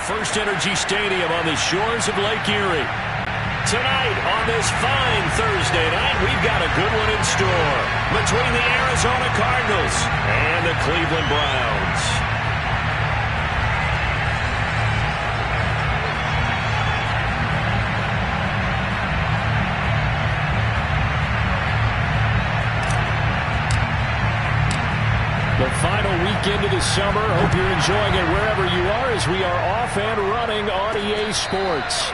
FirstEnergy Stadium on the shores of Lake Erie. Tonight on this fine Thursday night, we've got a good one in store between the Arizona Cardinals and the Cleveland Browns. The final weekend of the summer. Hope you're enjoying it wherever you are as we are off and running on EA Sports.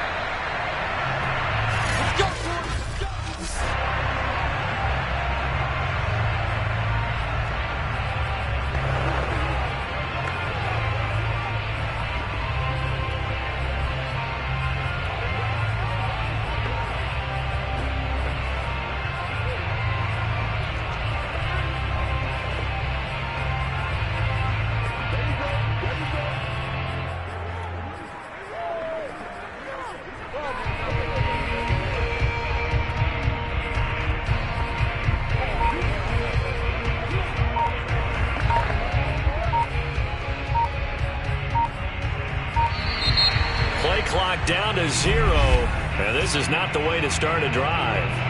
Clock down to 0, and this is not the way to start a drive.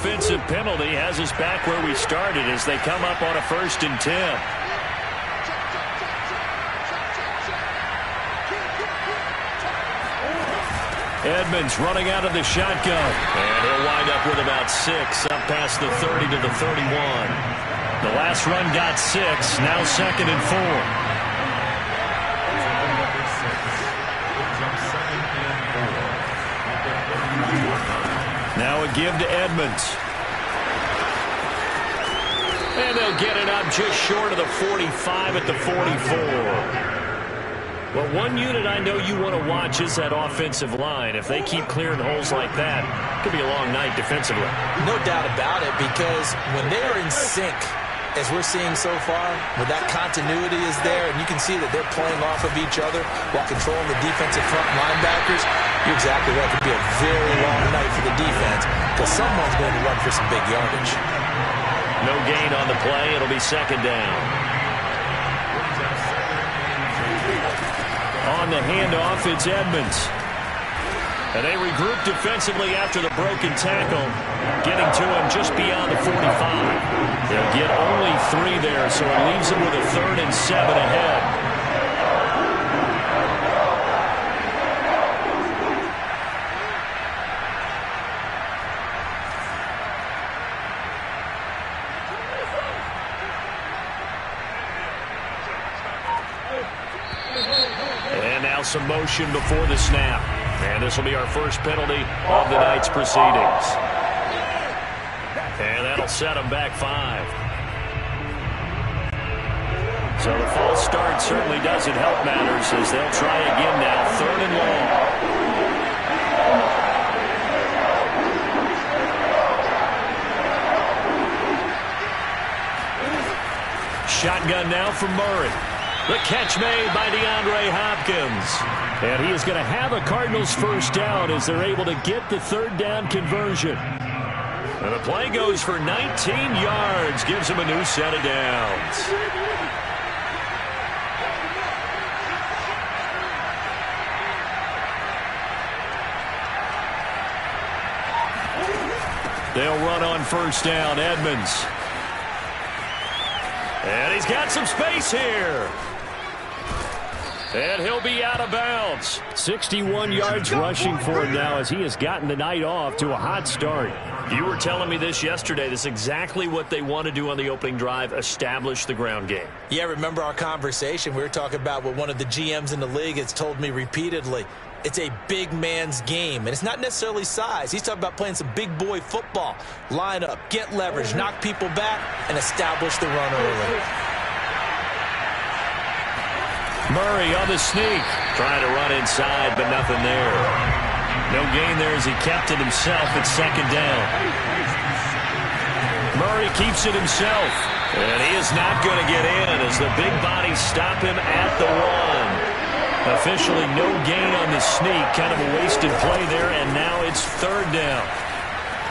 Offensive penalty has us back where we started as they come up on a 1st and 10. Edmonds running out of the shotgun. And he'll wind up with about 6 up past the 30 to the 31. The last run got 6. Now 2nd and 4. Now a give to Edmonds. And they'll get it up just short of the 45 at the 44. Well, one unit I know you want to watch is that offensive line. If they keep clearing holes like that, it could be a long night defensively. No doubt about it, because when they are in sync, as we're seeing so far, where that continuity is there, and you can see that they're playing off of each other while controlling the defensive front linebackers, you're exactly right. It could be a very long night for the defense because someone's going to run for some big yardage. No gain on the play. It'll be 2nd down. On the handoff, it's Edmonds. And they regroup defensively after the broken tackle, getting to him just beyond the 45. They'll get only 3 there, so it leaves them with a 3rd and 7 ahead. And now some motion before the snap. And this will be our first penalty of the night's proceedings. And that'll set them back 5. So the false start certainly doesn't help matters as they'll try again now. 3rd and long. Shotgun now from Murray. The catch made by DeAndre Hopkins. And he is going to have a Cardinals first down as they're able to get the 3rd down conversion. And the play goes for 19 yards. Gives him a new set of downs. They'll run on 1st down. Edmonds. And he's got some space here. And he'll be out of bounds. 61 yards rushing for him now as he has gotten the night off to a hot start. You were telling me this yesterday. This is exactly what they want to do on the opening drive, establish the ground game. Yeah, remember our conversation? We were talking about what one of the GMs in the league has told me repeatedly. It's a big man's game, and it's not necessarily size. He's talking about playing some big boy football. Line up, get leverage, knock people back, and establish the run early. Murray on the sneak, trying to run inside, but nothing there. No gain there as he kept it himself at second down. Murray keeps it himself, and he is not going to get in as the big bodies stop him at the one. Officially no gain on the sneak, kind of a wasted play there, and now it's third down.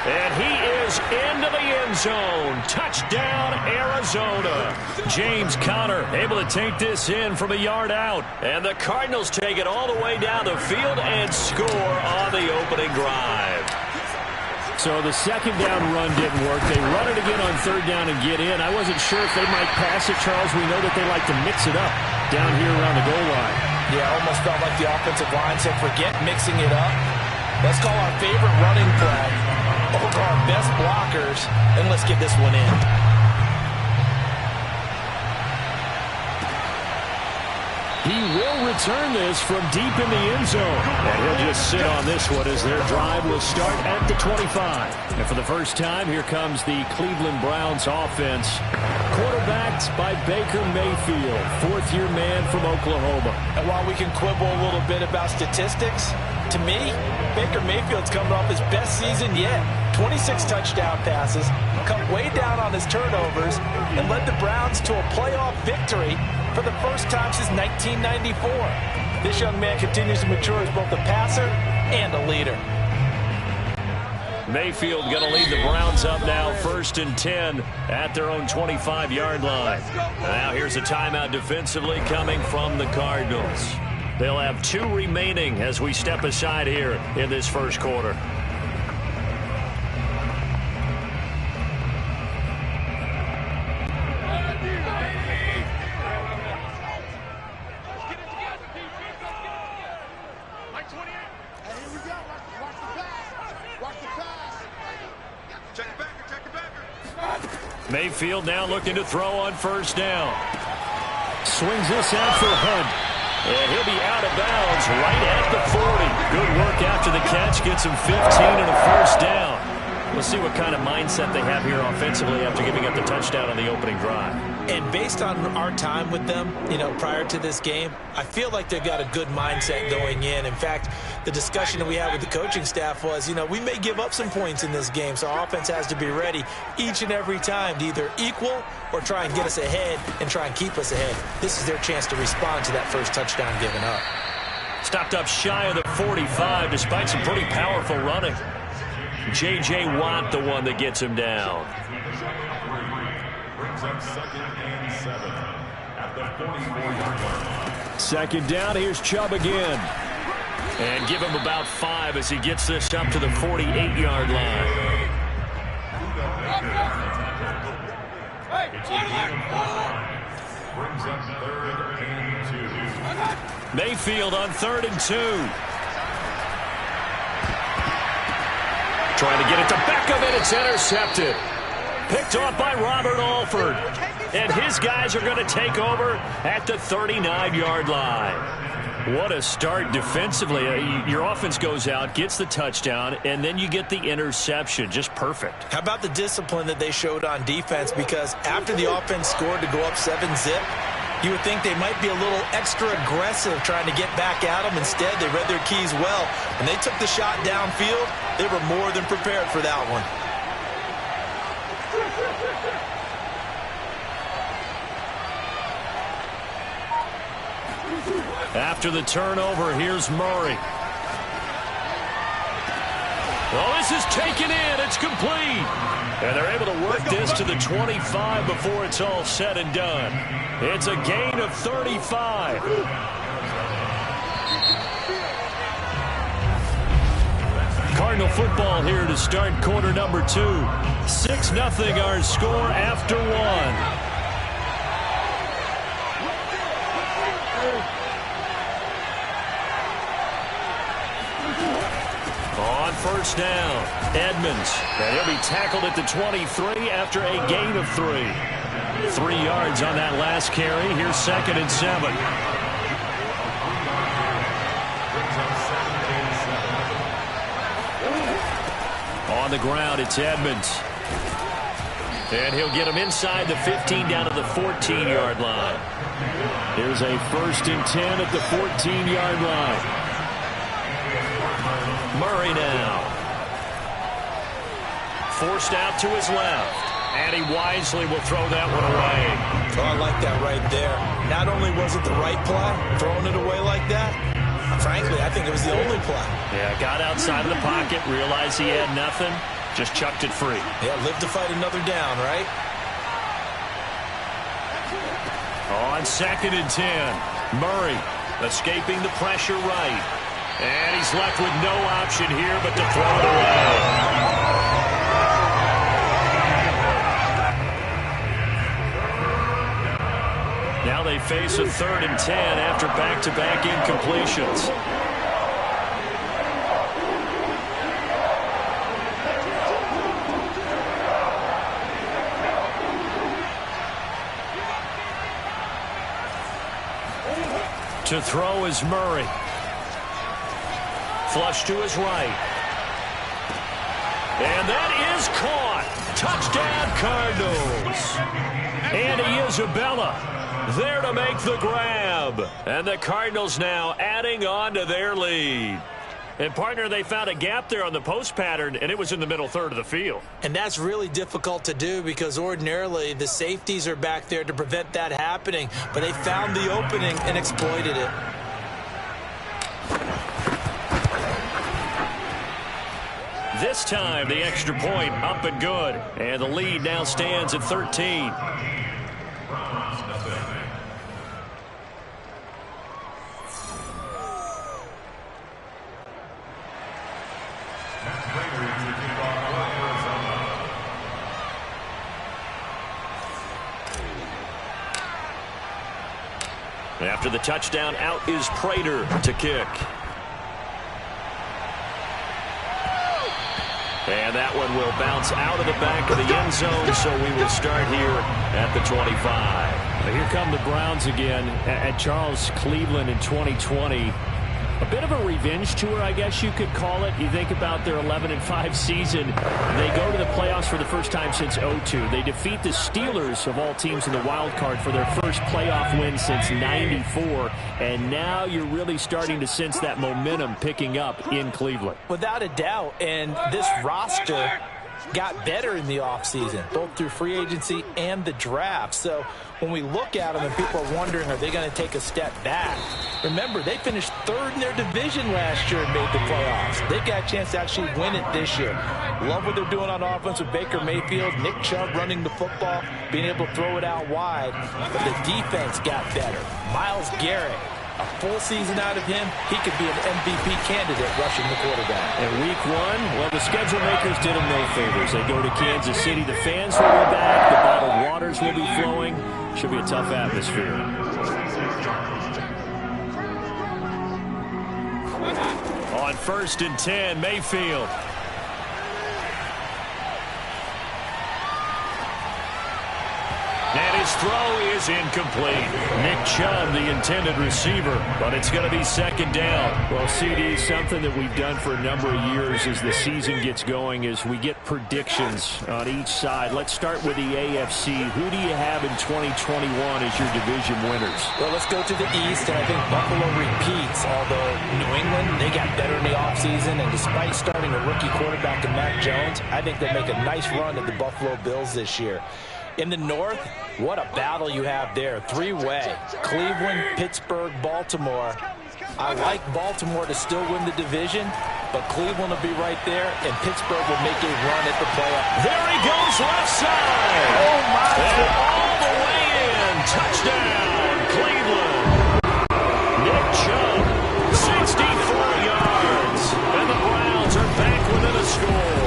And he is into the end zone. Touchdown, Arizona. James Conner able to take this in from a yard out. And the Cardinals take it all the way down the field and score on the opening drive. So the second down run didn't work. They run it again on third down and get in. I wasn't sure if they might pass it, Charles. We know that they like to mix it up down here around the goal line. Yeah, almost felt like the offensive line said, forget mixing it up. Let's call our favorite running play over our best blockers, and let's get this one in. He will return this from deep in the end zone. And he'll just sit on this one as their drive will start at the 25. And for the first time, here comes the Cleveland Browns offense. Quarterbacked by Baker Mayfield, fourth-year man from Oklahoma. And while we can quibble a little bit about statistics, to me, Baker Mayfield's coming off his best season yet. 26 touchdown passes, cut way down on his turnovers, and led the Browns to a playoff victory for the first time since 1994. This young man continues to mature as both a passer and a leader. Mayfield going to lead the Browns up now, 1st and 10 at their own 25-yard line. Now here's a timeout defensively coming from the Cardinals. They'll have 2 remaining as we step aside here in this first quarter. Mayfield now looking to throw on first down. Swings this out for Hunt. And he'll be out of bounds right at the 40. Good work after the catch. Gets him 15 and a first down. We'll see what kind of mindset they have here offensively after giving up the touchdown on the opening drive. And based on our time with them, prior to this game, I feel like they've got a good mindset going in. In fact, the discussion that we had with the coaching staff was, we may give up some points in this game, so our offense has to be ready each and every time to either equal or try and get us ahead and try and keep us ahead. This is their chance to respond to that first touchdown given up. Stopped up shy of the 45 despite some pretty powerful running. J.J. Watt, the one that gets him down. Second down, here's Chubb again. And give him about 5 as he gets this up to the 48-yard line. Mayfield on 3rd and 2. Trying to get it to Beckham, and it's intercepted. Picked off by Robert Alford. And his guys are going to take over at the 39-yard line. What a start defensively. Your offense goes out, gets the touchdown, and then you get the interception. Just perfect. How about the discipline that they showed on defense? Because after the offense scored to go up 7-zip, you would think they might be a little extra aggressive trying to get back at them. Instead, they read their keys well. When they took the shot downfield, they were more than prepared for that one. After the turnover, here's Murray. Oh, this is taken in. It's complete. And they're able to work this to the 25 before it's all said and done. It's a gain of 35. Cardinal football here to start quarter number 2. 6-0 our score after 1. first down. Edmonds, and he'll be tackled at the 23 after a gain of 3. 3 yards on that last carry. Here's 2nd and 7. On the ground, it's Edmonds. And he'll get him inside the 15 down to the 14-yard line. Here's a 1st and 10 at the 14-yard line. Murray now. Forced out to his left. And he wisely will throw that one away. Oh, I like that right there. Not only was it the right play, throwing it away like that, frankly, I think it was the only play. Yeah, got outside of the pocket, realized he had nothing, just chucked it free. Yeah, live to fight another down, right? On 2nd and 10, Murray escaping the pressure right. And he's left with no option here but to throw it away. Now they face a 3rd and 10 after back-to-back incompletions. To throw is Murray. Flush to his right. And that is caught. Touchdown, Cardinals. Andy Isabella there to make the grab. And the Cardinals now adding on to their lead. And, partner, they found a gap there on the post pattern, and it was in the middle third of the field. And that's really difficult to do because ordinarily the safeties are back there to prevent that happening. But they found the opening and exploited it. This time, the extra point up and good. And the lead now stands at 13. After the touchdown, out is Prater to kick. And that one will bounce out of the back of the end zone, so we will start here at the 25. Here come the Browns again at Charles Cleveland in 2020. A bit of a revenge tour, I guess you could call it. You think about their 11-5 season. They go to the playoffs for the first time since 2002. They defeat the Steelers, of all teams, in the wild card for their first playoff win since '94. And now you're really starting to sense that momentum picking up in Cleveland. Without a doubt. And this roster got better in the offseason, both through free agency and the draft. So when we look at them and people are wondering, are they going to take a step back? Remember, they finished 3rd in their division last year and made the playoffs. They've got a chance to actually win it this year. Love what they're doing on offense with Baker Mayfield, Nick Chubb running the football, being able to throw it out wide. But the defense got better. Myles Garrett, a full season out of him, he could be an MVP candidate rushing the quarterback. And week 1, well, the schedule makers did them no favors. They go to Kansas City. The fans will be back. The bottled waters will be flowing. Should be a tough atmosphere. On 1st and 10, Mayfield. And his throw is incomplete. Nick Chubb, the intended receiver, but it's going to be 2nd down. Well, CD, something that we've done for a number of years as the season gets going is we get predictions on each side. Let's start with the AFC. Who do you have in 2021 as your division winners? Well, let's go to the East, and I think Buffalo repeats, although New England, they got better in the offseason, and despite starting a rookie quarterback in Mac Jones, I think they'll make a nice run at the Buffalo Bills this year. In the North, what a battle you have there. 3-way. Cleveland, Pittsburgh, Baltimore. I like Baltimore to still win the division, but Cleveland will be right there, and Pittsburgh will make a run at the playoffs. There he goes, left side. Oh, my And God. all the way in. Touchdown, Cleveland. Nick Chubb, 64 yards. And the Browns are back within a score.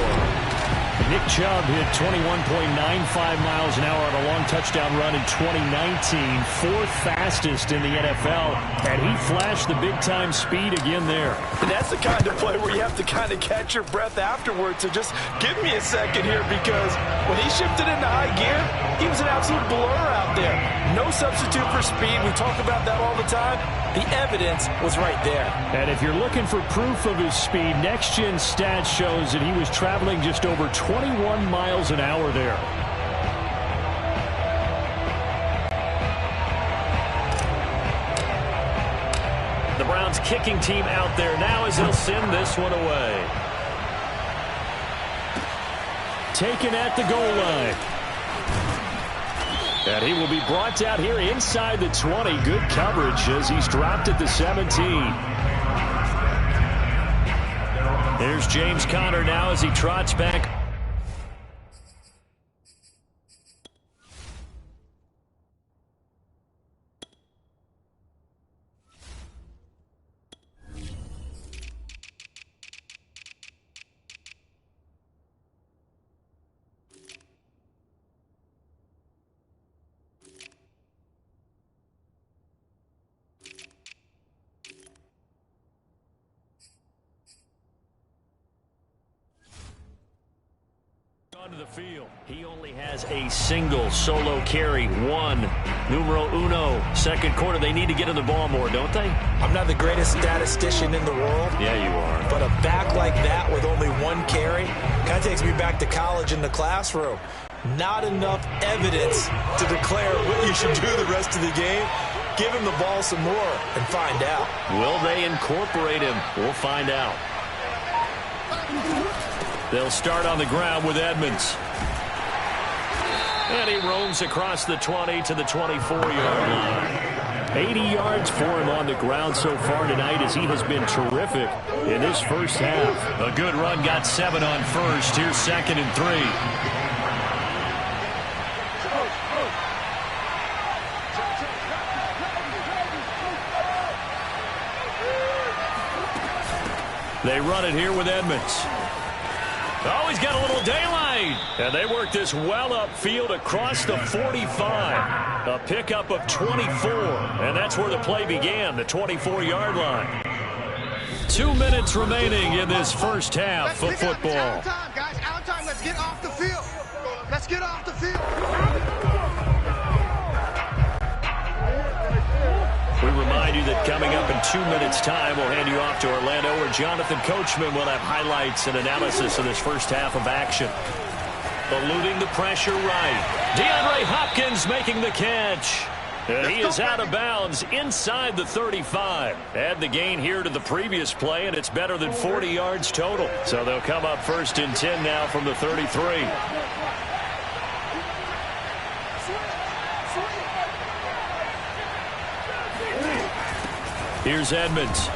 Nick Chubb hit 21.95 miles an hour on a long touchdown run in 2019, fourth fastest in the NFL, and he flashed the big-time speed again there. And that's the kind of play where you have to kind of catch your breath afterwards. So just give me a second here, because when he shifted into high gear, he was an absolute blur out there. No substitute for speed. We talk about that all the time. The evidence was right there. And if you're looking for proof of his speed, Next Gen Stats shows that he was traveling just over 21 miles an hour there. The Browns kicking team out there now as they'll send this one away. Taken at the goal line. And he will be brought out here inside the 20. Good coverage as he's dropped at the 17. There's James Conner now as he trots back. Onto the field. He only has a single solo carry, one. Numero uno. Second quarter, they need to get in the ball more, don't they? I'm not the greatest statistician in the world. Yeah, you are. But a back like that with only one carry kind of takes me back to college in the classroom. Not enough evidence to declare what you should do the rest of the game. Give him the ball some more and find out. Will they incorporate him? We'll find out. They'll start on the ground with Edmonds. And he roams across the 20 to the 24-yard line. 80 yards for him on the ground so far tonight as he has been terrific in this first half. A good run, got 7 on first. Here's 2nd and 3. They run it here with Edmonds. Oh, he's got a little daylight. And they work this well upfield across the 45. A pickup of 24. And that's where the play began, the 24-yard line. 2 minutes remaining in this first half of football. Out of time, guys. Out of time. Let's get off the field. Let's get off the field. We remind you that coming up in 2 minutes' time, we'll hand you off to Orlando, where Jonathan Coachman will have highlights and analysis of this first half of action. Eluding the pressure right. DeAndre Hopkins making the catch. And he is out of bounds inside the 35. Add the gain here to the previous play, and it's better than 40 yards total. So they'll come up 1st and 10 now from the 33. Here's Edmonds.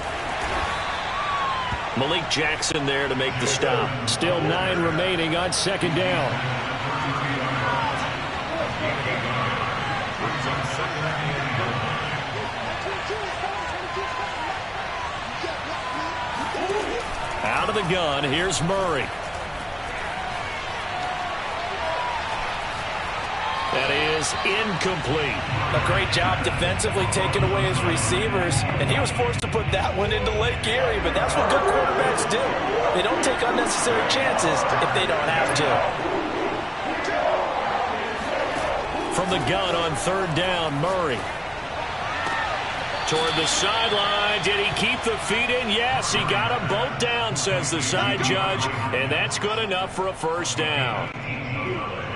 Malik Jackson there to make the stop. Still 9 remaining on 2nd down. Out of the gun, here's Murray. That is incomplete. A great job defensively taking away his receivers, and he was forced to put that one into Lake Erie, but that's what good quarterbacks do. They don't take unnecessary chances if they don't have to. From the gun on 3rd down, Murray. Toward the sideline. Did he keep the feet in? Yes, he got them both down, says the side judge, and that's good enough for a 1st down.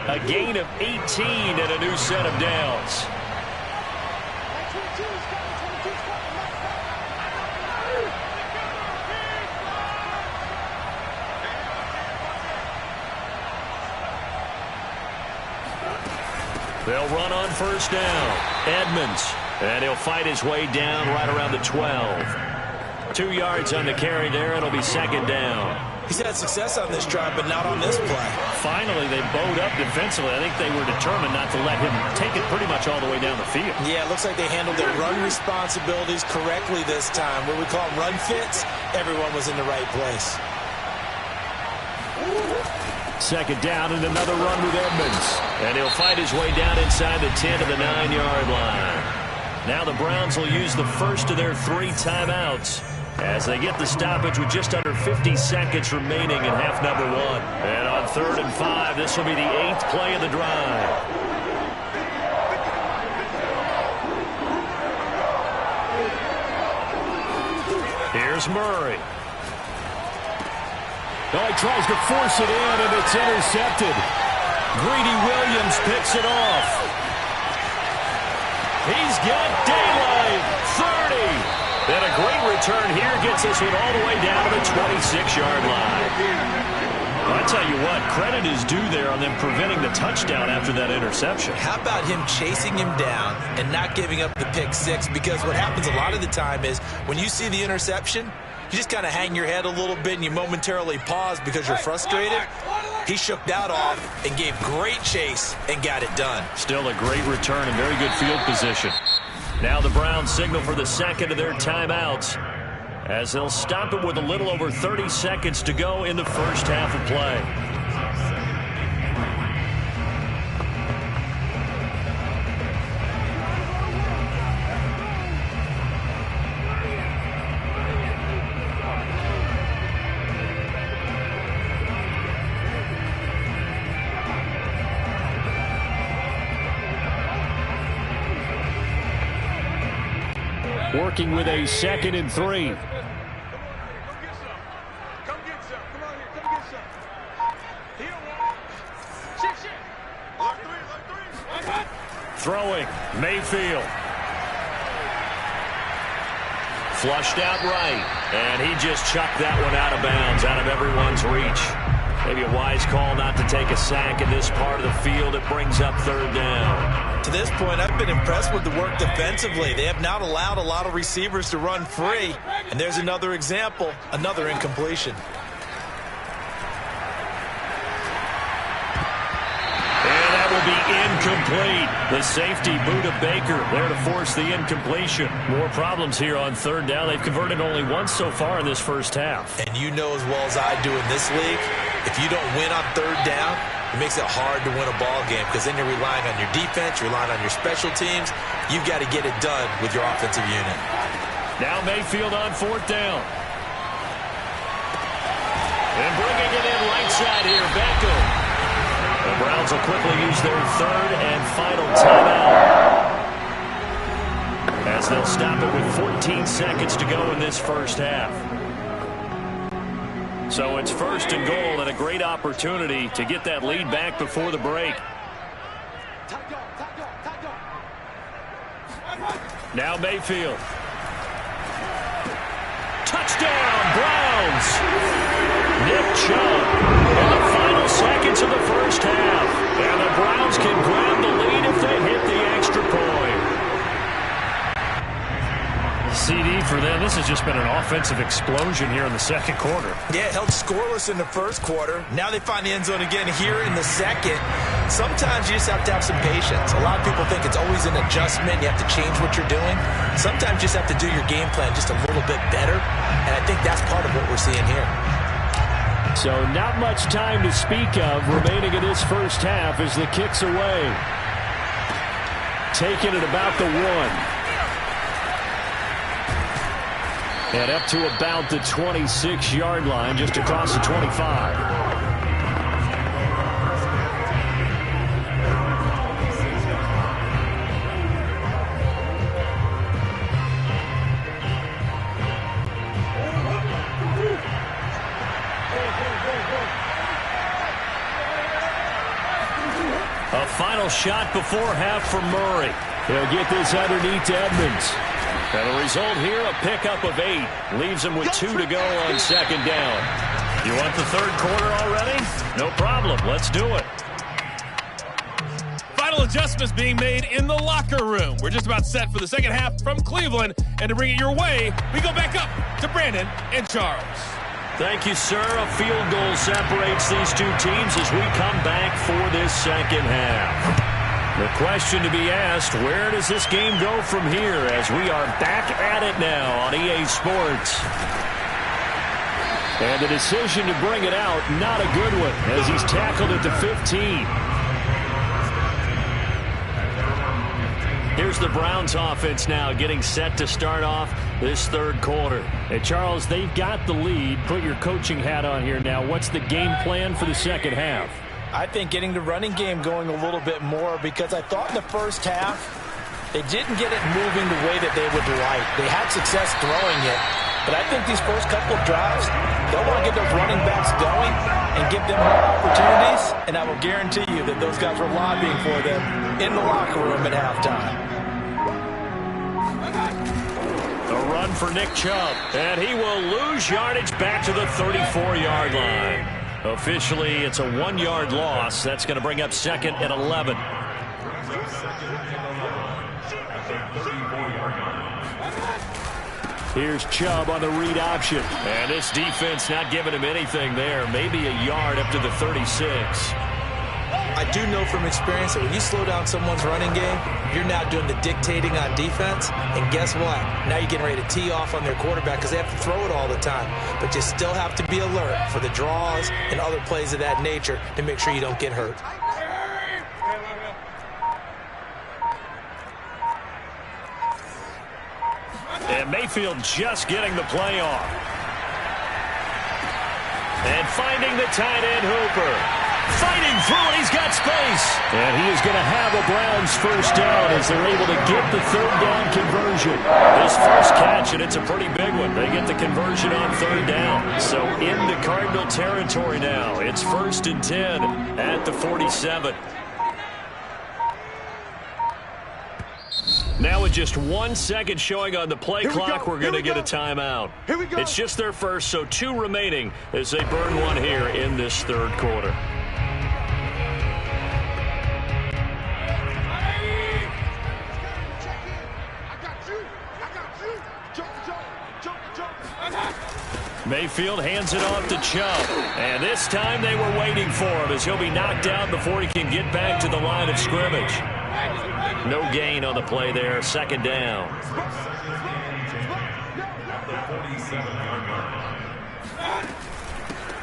A gain of 18 and a new set of downs. They'll run on 1st down. Edmonds. And he'll fight his way down right around the 12. 2 yards on the carry there. It'll be 2nd down. He's had success on this drive, but not on this play. Finally, they bowed up defensively. I think they were determined not to let him take it pretty much all the way down the field. Yeah, it looks like they handled their run responsibilities correctly this time. What we call run fits, everyone was in the right place. Second down and another run with Edmonds. And he'll fight his way down inside the 10 to the 9-yard line. Now the Browns will use the first of their 3 timeouts as they get the stoppage with just under 50 seconds remaining in half number 1. And on 3rd and 5, this will be the 8th play of the drive. Here's Murray. Oh, he tries to force it in, and it's intercepted. Greedy Williams picks it off. He's got daylight. 30. And a great return here gets us all the way down to the 26-yard line. Well, I tell you what, credit is due there on them preventing the touchdown after that interception. How about him chasing him down and not giving up the pick six? Because what happens a lot of the time is when you see the interception, you just kind of hang your head a little bit and you momentarily pause because you're frustrated. He shook that off and gave great chase and got it done. Still a great return and very good field position. Now the Browns signal for the second of their timeouts as they'll stop it with a little over 30 seconds to go in the first half of play. Working with a 2nd and 3. Throwing, Mayfield. Flushed out right, and he just chucked that one out of bounds, out of everyone's reach. Maybe a wise call not to take a sack in this part of the field. It brings up 3rd down. To this point, I've been impressed with the work defensively. They have not allowed a lot of receivers to run free. And there's another example, another incompletion. And that will be incomplete. The safety, Buda Baker, there to force the incompletion. More problems here on 3rd down. They've converted only once so far in this first half. And you know as well as I do in this league, if you don't win on 3rd down, it makes it hard to win a ball game because then you're relying on your defense, you're relying on your special teams. You've got to get it done with your offensive unit. Now Mayfield on 4th down. And bringing it in right side here, Beckham. The Browns will quickly use their 3rd and final timeout as they'll stop it with 14 seconds to go in this first half. So it's 1st and goal and a great opportunity to get that lead back before the break. Now Mayfield. Touchdown, Browns! Nick Chubb in the final seconds of the first half. And the Browns can grab the lead if they hit the extra point. CD for them. This has just been an offensive explosion here in the 2nd quarter. Yeah, held scoreless in the 1st quarter. Now they find the end zone again here in the 2nd. Sometimes you just have to have some patience. A lot of people think it's always an adjustment. You have to change what you're doing. Sometimes you just have to do your game plan just a little bit better. And I think that's part of what we're seeing here. So not much time to speak of remaining in this first half as the kick's away. Taking it about the 1. And up to about the 26-yard line, just across the 25. A final shot before half for Murray. He'll get this underneath to Edmonds. And the result here, a pickup of 8. Leaves him with 2 to go on 2nd down. You want the 3rd quarter already? No problem. Let's do it. Final adjustments being made in the locker room. We're just about set for the 2nd half from Cleveland. And to bring it your way, we go back up to Brandon and Charles. Thank you, sir. A field goal separates these two teams as we come back for this 2nd half. The question to be asked, where does this game go from here as we are back at it now on EA Sports? And the decision to bring it out, not a good one, as he's tackled at the 15. Here's the Browns offense now getting set to start off this third quarter. And Charles, they've got the lead. Put your coaching hat on here now. What's the game plan for the second half? I think getting the running game going a little bit more, because I thought in the first half they didn't get it moving the way that they would like. They had success throwing it, but I think these first couple of drives, they'll want to get those running backs going and give them more opportunities, and I will guarantee you that those guys were lobbying for them in the locker room at halftime. A run for Nick Chubb, and he will lose yardage back to the 34-yard line. Officially, it's a 1-yard loss. That's going to bring up second and 11. Here's Chubb on the read option. And this defense not giving him anything there. Maybe a yard up to the 36. I do know from experience that when you slow down someone's running game, you're now doing the dictating on defense. And guess what? Now you're getting ready to tee off on their quarterback because they have to throw it all the time. But you still have to be alert for the draws and other plays of that nature to make sure you don't get hurt. And Mayfield just getting the play off. And finding the tight end Hooper. Fighting through it, he's got space. And he is going to have a Browns first down as they're able to get the third down conversion. His first catch, and it's a pretty big one. They get the conversion on third down. So into Cardinal territory now. It's 1st and 10 at the 47. Now with just 1 second showing on the play clock, we're going to get a timeout. Here we go. It's just their first, so 2 remaining as they burn one here in this third quarter. Mayfield hands it off to Chubb. And this time they were waiting for him as he'll be knocked out before he can get back to the line of scrimmage. No gain on the play there. Second down.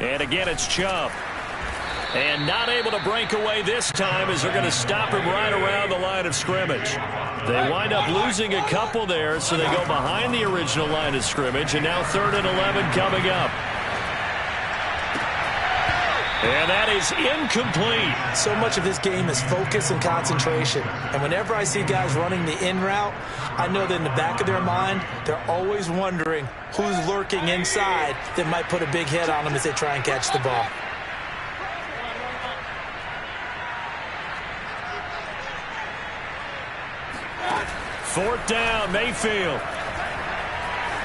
And again, it's Chubb. And not able to break away this time as they're going to stop him right around the line of scrimmage. They wind up losing a couple there, so they go behind the original line of scrimmage, and now 3rd and 11 coming up. And that is incomplete. So much of this game is focus and concentration. And whenever I see guys running the in route, I know that in the back of their mind, they're always wondering who's lurking inside that might put a big hit on them as they try and catch the ball. Fourth down, Mayfield.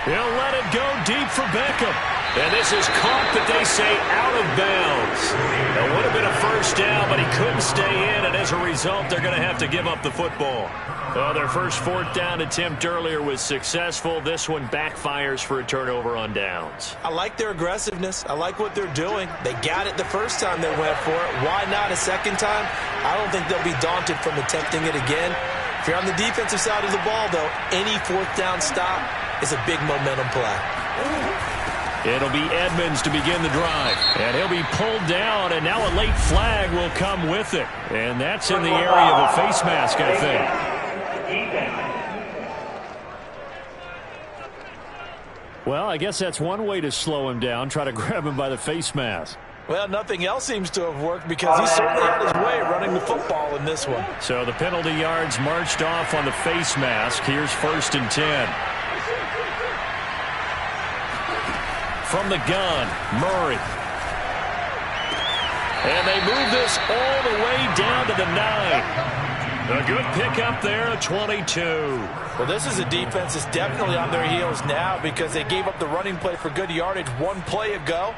He'll let it go deep for Beckham. And this is caught, but they say out of bounds. It would have been a first down, but he couldn't stay in, and as a result, they're going to have to give up the football. Well, their first 4th down attempt earlier was successful. This one backfires for a turnover on downs. I like their aggressiveness. I like what they're doing. They got it the first time they went for it. Why not a second time? I don't think they'll be daunted from attempting it again. If you're on the defensive side of the ball, though, any 4th down stop is a big momentum play. It'll be Edmonds to begin the drive. And he'll be pulled down, and now a late flag will come with it. And that's in the area of a face mask, I think. Well, I guess that's one way to slow him down, try to grab him by the face mask. Well, nothing else seems to have worked because he certainly had his way running the football in this one. So the penalty yards marched off on the face mask. Here's 1st and 10. From the gun, Murray. And they move this all the way down to the 9. A good pickup there, 22. Well, this is a defense that's definitely on their heels now because they gave up the running play for good yardage 1 play ago.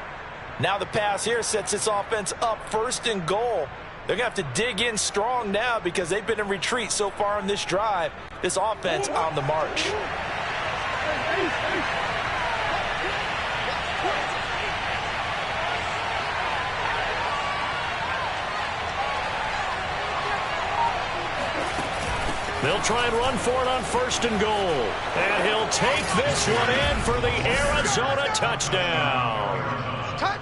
Now the pass here sets this offense up 1st and goal. They're going to have to dig in strong now because they've been in retreat so far in this drive. This offense on the march. They'll try and run for it on 1st and goal. And he'll take this one in for the Arizona touchdown.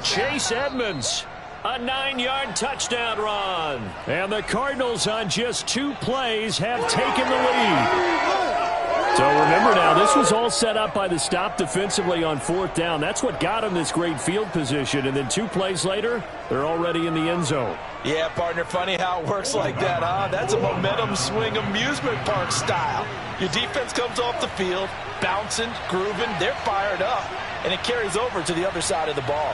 Chase Edmonds, a 9-yard touchdown run. And the Cardinals on just 2 plays have taken the lead. So remember now, this was all set up by the stop defensively on 4th down. That's what got them this great field position. And then 2 plays later, they're already in the end zone. Yeah, partner, funny how it works like that, huh? That's a momentum swing amusement park style. Your defense comes off the field, bouncing, grooving, they're fired up, and it carries over to the other side of the ball.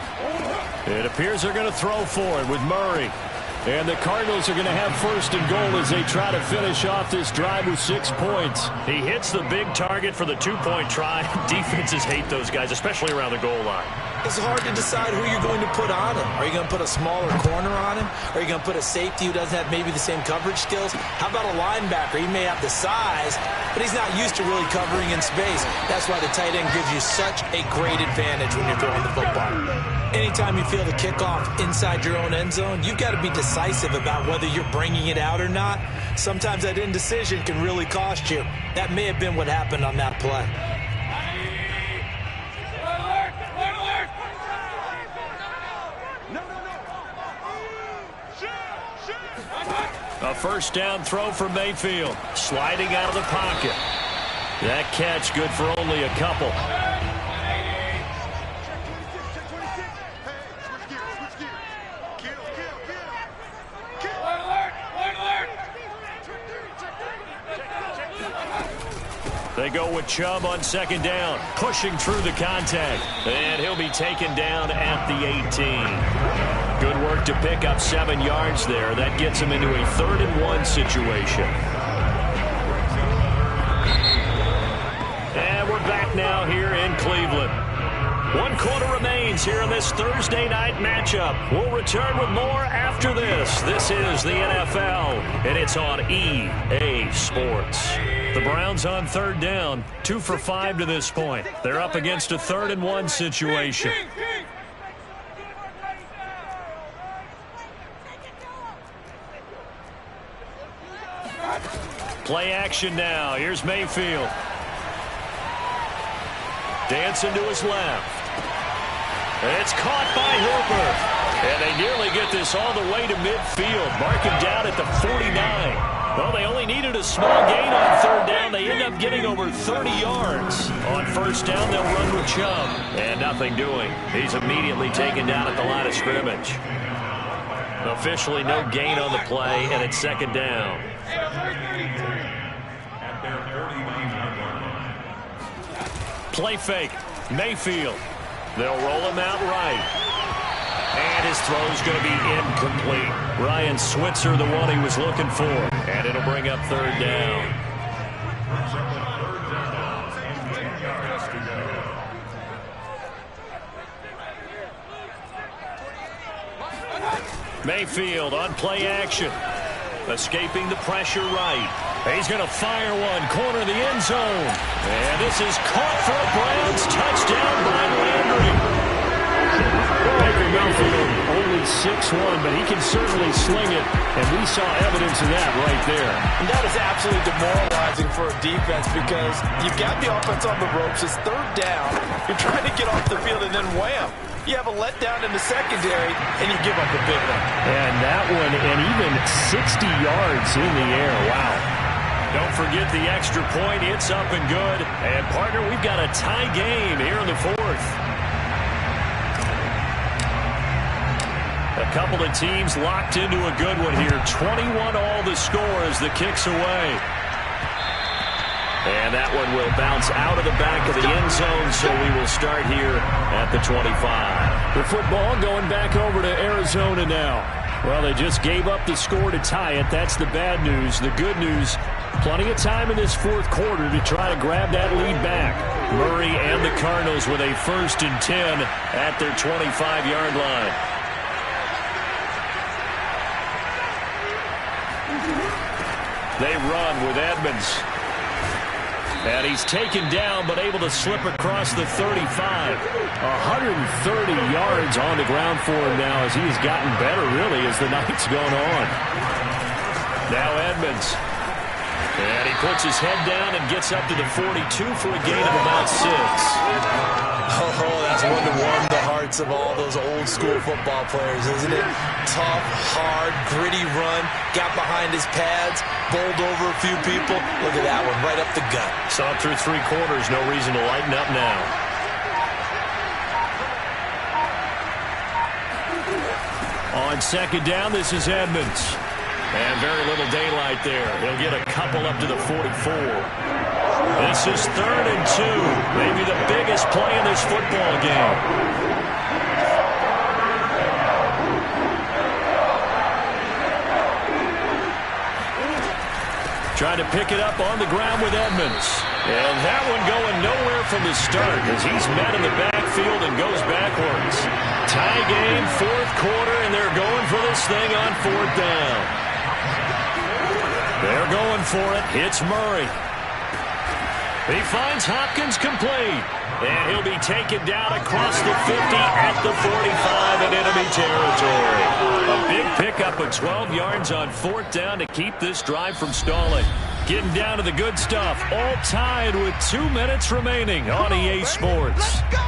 It appears they're going to throw for it with Murray. And the Cardinals are going to have 1st and goal as they try to finish off this drive with 6 points. He hits the big target for the 2-point try. Defenses hate those guys, especially around the goal line. It's hard to decide who you're going to put on him. Are you going to put a smaller corner on him? Are you going to put a safety who doesn't have maybe the same coverage skills? How about a linebacker? He may have the size, but he's not used to really covering in space. That's why the tight end gives you such a great advantage when you're throwing the football. Anytime you feel the kickoff inside your own end zone, you've got to be decisive about whether you're bringing it out or not. Sometimes that indecision can really cost you. That may have been what happened on that play. A 1st down throw for Mayfield. Sliding out of the pocket. That catch good for only a couple. They go with Chubb on 2nd down, pushing through the contact. And he'll be taken down at the 18. Good work to pick up 7 yards there. That gets him into a 3rd and 1 situation. And we're back now here in Cleveland. 1 quarter remains here in this Thursday night matchup. We'll return with more after this. This is the NFL, and it's on EA Sports. The Browns on 3rd down, 2 for 5 to this point. They're up against a 3rd and 1 situation. Play action now. Here's Mayfield. Dancing to his left. It's caught by Hooper. And they nearly get this all the way to midfield. Mark him down at the 49. Well, they only needed a small gain on 3rd down. They end up getting over 30 yards. On 1st down, they'll run with Chubb. And nothing doing. He's immediately taken down at the line of scrimmage. Officially no gain on the play, and it's 2nd down. Play fake. Mayfield. They'll roll him out right. And his throw's going to be incomplete. Ryan Switzer, the one he was looking for. And it'll bring up 3rd down. Mayfield on play action. Escaping the pressure right. He's going to fire one. Corner of the end zone. And this is caught for a Browns touchdown by Landry. Baker Mayfield only 6'1", but he can certainly sling it. And we saw evidence of that right there. And that is absolutely demoralizing for a defense because you've got the offense on the ropes. It's 3rd down. You're trying to get off the field and then wham. You have a letdown in the secondary, and you give up a big one. And that one, and even 60 yards in the air. Wow. Don't forget the extra point. It's up and good. And, partner, we've got a tie game here in the 4th. A couple of teams locked into a good one here. 21 all the score as the kick's away. And that one will bounce out of the back of the end zone, so we will start here at the 25. The football going back over to Arizona now. Well, they just gave up the score to tie it. That's the bad news. The good news, plenty of time in this 4th quarter to try to grab that lead back. Murray and the Cardinals with a 1st and 10 at their 25-yard line. They run with Edmonds. And he's taken down, but able to slip across the 35. 130 yards on the ground for him now as he has gotten better, really, as the night's gone on. Now Edmonds. And he puts his head down and gets up to the 42 for a gain of about 6. Oh, that's one to warm the hearts of all those old school football players, isn't it? Tough, hard, gritty run, got behind his pads, bowled over a few people. Look at that one, right up the gut. Saw it through 3 quarters, no reason to lighten up now. On second down, this is Edmonds. And very little daylight there. He'll get a couple up to the 44. This is 3rd and 2. Maybe the biggest play in this football game. Trying to pick it up on the ground with Edmonds. And that one going nowhere from the start as he's met in the backfield and goes backwards. Tie game, 4th quarter, and they're going for this thing on 4th down. They're going for it. It's Murray. He finds Hopkins complete. And he'll be taken down across the 50 at the 45 in enemy territory. A big pickup of 12 yards on 4th down to keep this drive from stalling. Getting down to the good stuff. All tied with 2 minutes remaining on EA Sports. Let's go!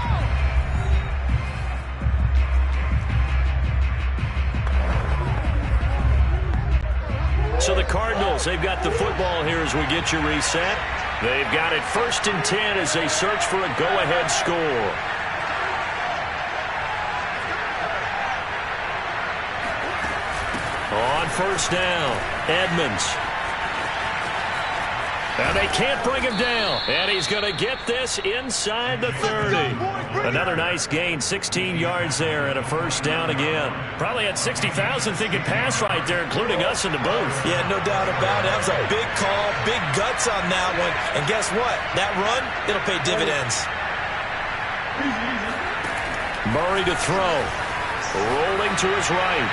So the Cardinals, they've got the football here as we get you reset. They've got it 1st and 10 as they search for a go-ahead score. On 1st down, Edmonds. And they can't bring him down. And he's going to get this inside the 30. Another nice gain, 16 yards there and a 1st down again. Probably had 60,000 thinking pass right there, including us in the booth. Yeah, no doubt about it. That was a big call, big guts on that one. And guess what? That run, it'll pay dividends. Murray to throw. Rolling to his right.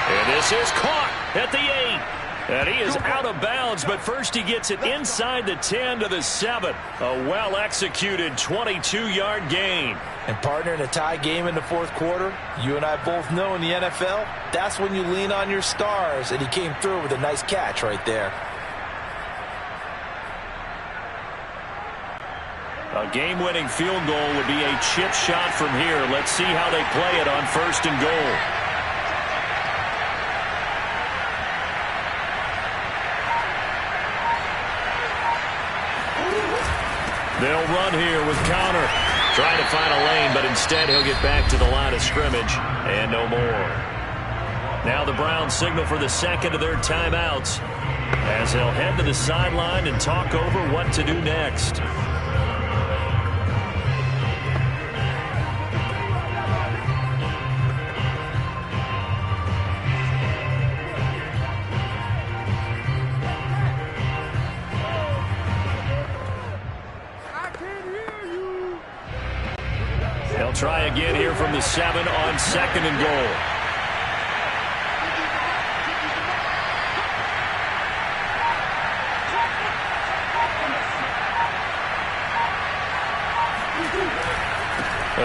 And this is caught at the 8. And he is out of bounds, but first he gets it inside the 10 to the 7. A well-executed 22-yard gain. And partner, in a tie game in the 4th quarter, you and I both know in the NFL, that's when you lean on your stars. And he came through with a nice catch right there. A game-winning field goal would be a chip shot from here. Let's see how they play it on 1st and goal. They'll run here with Connor. Trying to find a lane, but instead he'll get back to the line of scrimmage and no more. Now the Browns signal for the 2nd of their timeouts as they'll head to the sideline and talk over what to do next. They'll try again here from the 7 on 2nd and goal.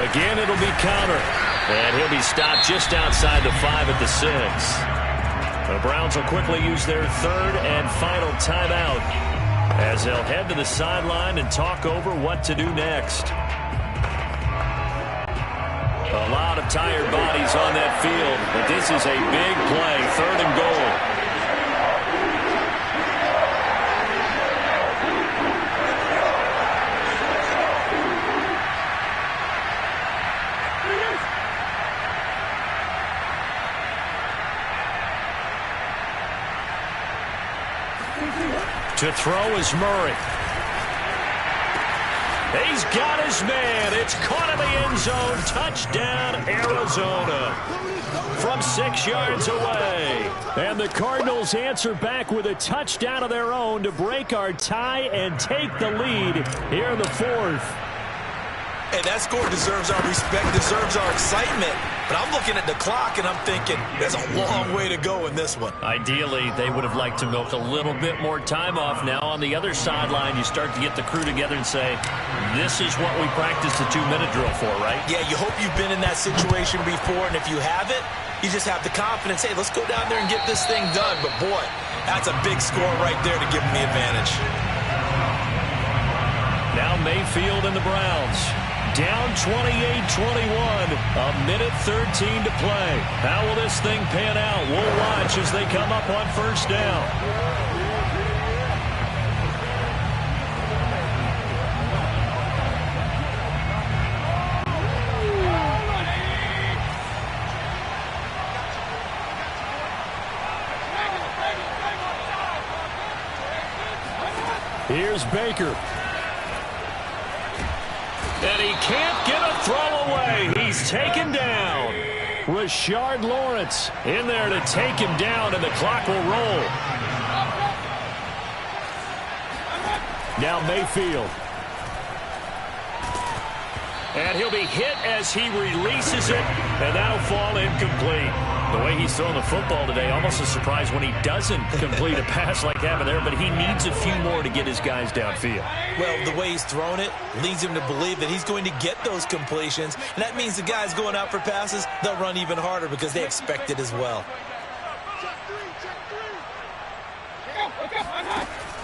Again, it'll be Connor. And he'll be stopped just outside the 5 at the 6. The Browns will quickly use their 3rd and final timeout as they'll head to the sideline and talk over what to do next. A lot of tired bodies on that field, but this is a big play, 3rd and goal. To throw is Murray. He's got his man. It's caught in the end zone. Touchdown, Arizona. From 6 yards away. And the Cardinals answer back with a touchdown of their own to break our tie and take the lead here in the 4th. And hey, that score deserves our respect, deserves our excitement. But I'm looking at the clock, and I'm thinking there's a long way to go in this one. Ideally, they would have liked to milk a little bit more time off. Now, on the other sideline, you start to get the crew together and say, this is what we practiced the 2-minute drill for, right? Yeah, you hope you've been in that situation before, and if you haven't, you just have the confidence, hey, let's go down there and get this thing done. But, boy, that's a big score right there to give them the advantage. Now Mayfield and the Browns down 28-21, a minute 13 to play. How will this thing pan out? We'll watch as they come up on first down. Here's Baker. And he can't get a throw away. He's taken down. Rashard Lawrence in there to take him down, and the clock will roll. Now Mayfield. And he'll be hit as he releases it, and that'll fall incomplete. The way he's throwing the football today, almost a surprise when he doesn't complete a pass like having there, but he needs a few more to get his guys downfield. Well, the way he's thrown it leads him to believe that he's going to get those completions, and that means the guys going out for passes, they'll run even harder because they expect it as well.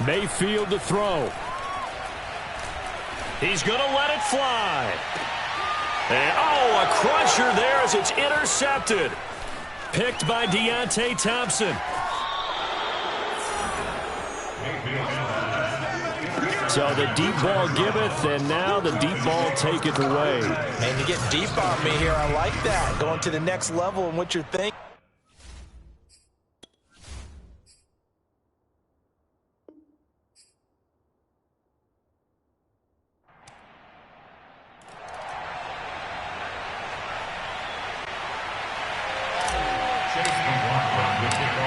Mayfield to throw. He's going to let it fly. And, oh, a crusher there as it's intercepted. Picked by Deontay Thompson. So the deep ball giveth, and now the deep ball taketh away. And you get deep on me here. I like that. Going to the next level in what you're thinking.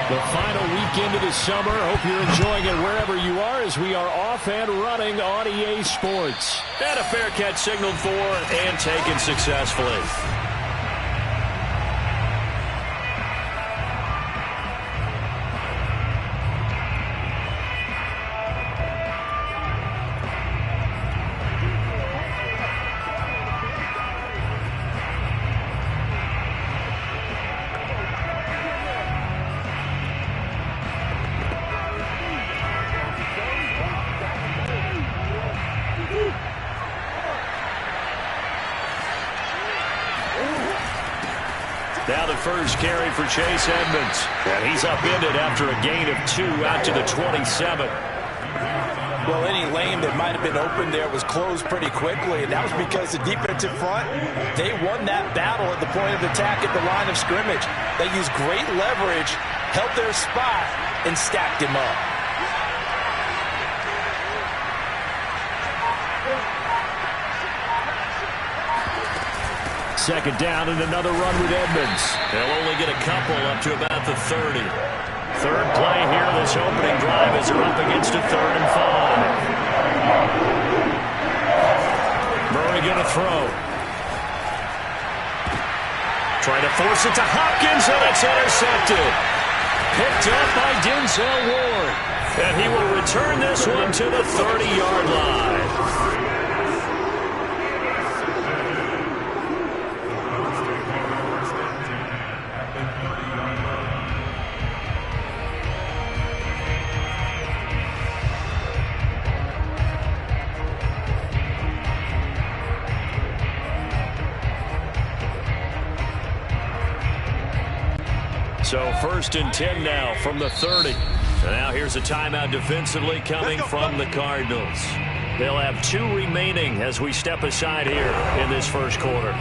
The final weekend of the summer. Hope you're enjoying it wherever you are as we are off and running on EA Sports. And a fair catch signaled for and taken successfully. Now the first carry for Chase Edmonds. And he's upended after a gain of 2 out to the 27. Well, any lane that might have been open there was closed pretty quickly, and that was because the defensive front, they won that battle at the point of attack at the line of scrimmage. They used great leverage, held their spot, and stacked him up. Second down and another run with Edmonds. They'll only get a couple up to about the 30. Third play here this opening drive as they're up against a 3rd and 5. Murray going to throw. Trying to force it to Hopkins, and it's intercepted. Picked up by Denzel Ward. And he will return this one to the 30-yard line. So 1st and 10 now from the 30. And now here's a timeout defensively coming from the Cardinals. They'll have 2 remaining as we step aside here in this first quarter.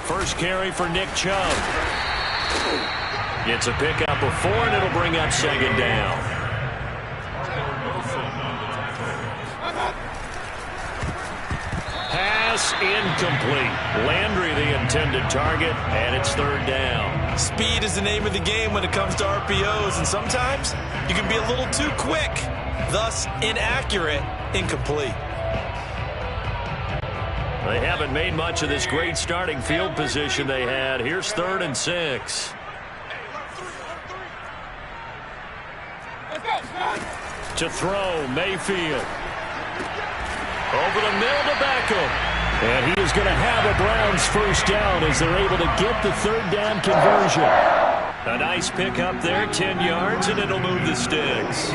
First carry for Nick Chubb. It's a pickup of 4, and it'll bring up second down. Pass incomplete. Landry the intended target, and it's third down. Speed is the name of the game when it comes to RPOs, and sometimes you can be a little too quick, thus inaccurate, incomplete. They haven't made much of this great starting field position they had. Here's 3rd and 6. To throw, Mayfield. Over the middle to Beckham. And he is going to have a Browns first down as they're able to get the third down conversion. A nice pick up there, 10 yards, and it'll move the sticks.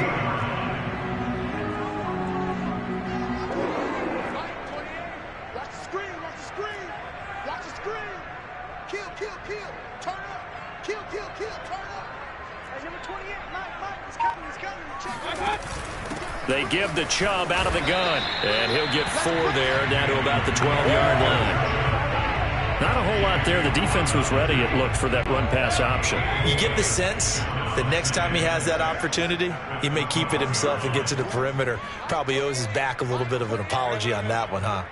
They give the Chubb out of the gun, and he'll get 4 there, down to about the 12-yard line. Not a whole lot there. The defense was ready, it looked, for that run-pass option. You get the sense that next time he has that opportunity, he may keep it himself and get to the perimeter. Probably owes his back a little bit of an apology on that one, huh?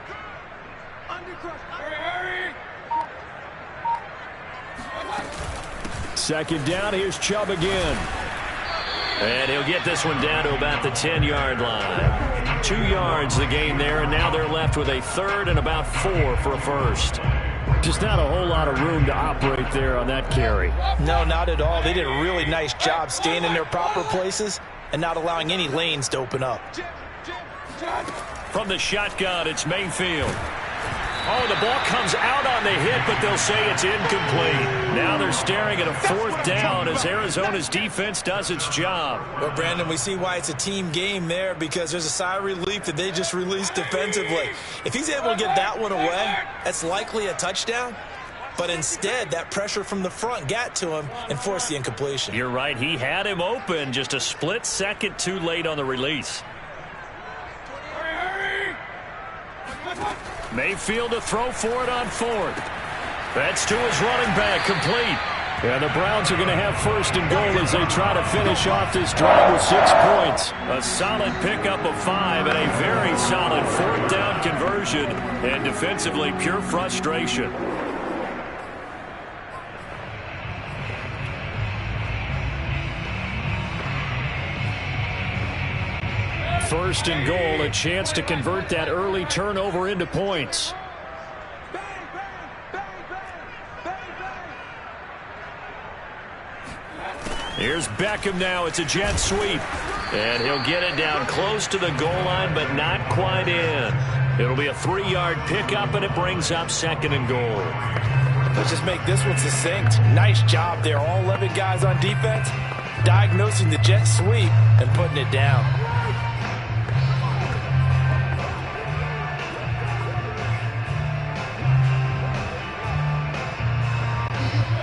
Second down, here's Chubb again. And he'll get this one down to about the 10-yard line. 2 yards the gain there, and now they're left with a 3rd and about 4 for a first. Just not a whole lot of room to operate there on that carry. No, not at all. They did a really nice job staying in their proper places and not allowing any lanes to open up. From the shotgun, it's Mayfield. Oh, the ball comes out on the hit, but they'll say it's incomplete. Now they're staring at a 4th down as Arizona's defense does its job. Well, Brandon, we see why it's a team game there, because there's a sigh of relief that they just released defensively. If he's able to get that one away, that's likely a touchdown. But instead, that pressure from the front got to him and forced the incompletion. You're right. He had him open, just a split second too late on the release. Mayfield to throw for it on 4th. That's to his running back, complete. And the Browns are going to have 1st and goal as they try to finish off this drive with 6 points. A solid pickup of 5 and a very solid 4th down conversion. And defensively, pure frustration. First and goal, a chance to convert that early turnover into points. Here's Beckham now. It's a jet sweep. And he'll get it down close to the goal line, but not quite in. It'll be a 3-yard pickup, and it brings up 2nd and goal. Let's just make this one succinct. Nice job there. All 11 guys on defense diagnosing the jet sweep and putting it down.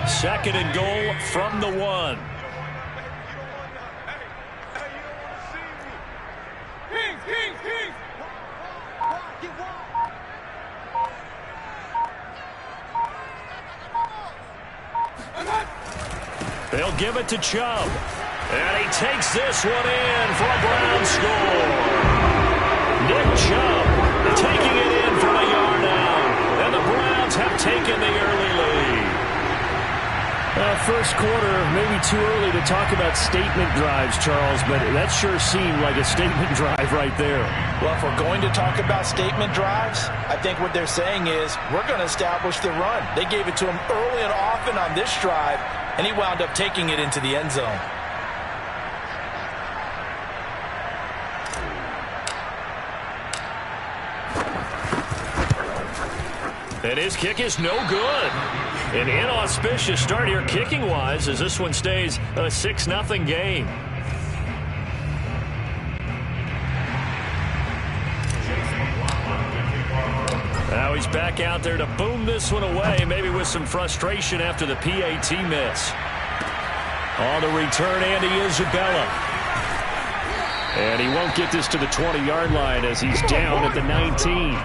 Second and goal from the 1. They'll give it to Chubb. And he takes this one in for a Browns score. Nick Chubb taking it in from a yard out. And the Browns have taken the early lead. First quarter, maybe too early to talk about statement drives, Charles, but that sure seemed like a statement drive right there. Well, if we're going to talk about statement drives, I think what they're saying is we're going to establish the run. They gave it to him early and often on this drive, and he wound up taking it into the end zone. And his kick is no good. An inauspicious start here kicking-wise as this one stays a 6-0 game. Now he's back out there to boom this one away, maybe with some frustration after the PAT miss. On the return, Andy Isabella. And he won't get this to the 20-yard line as he's down at the 19.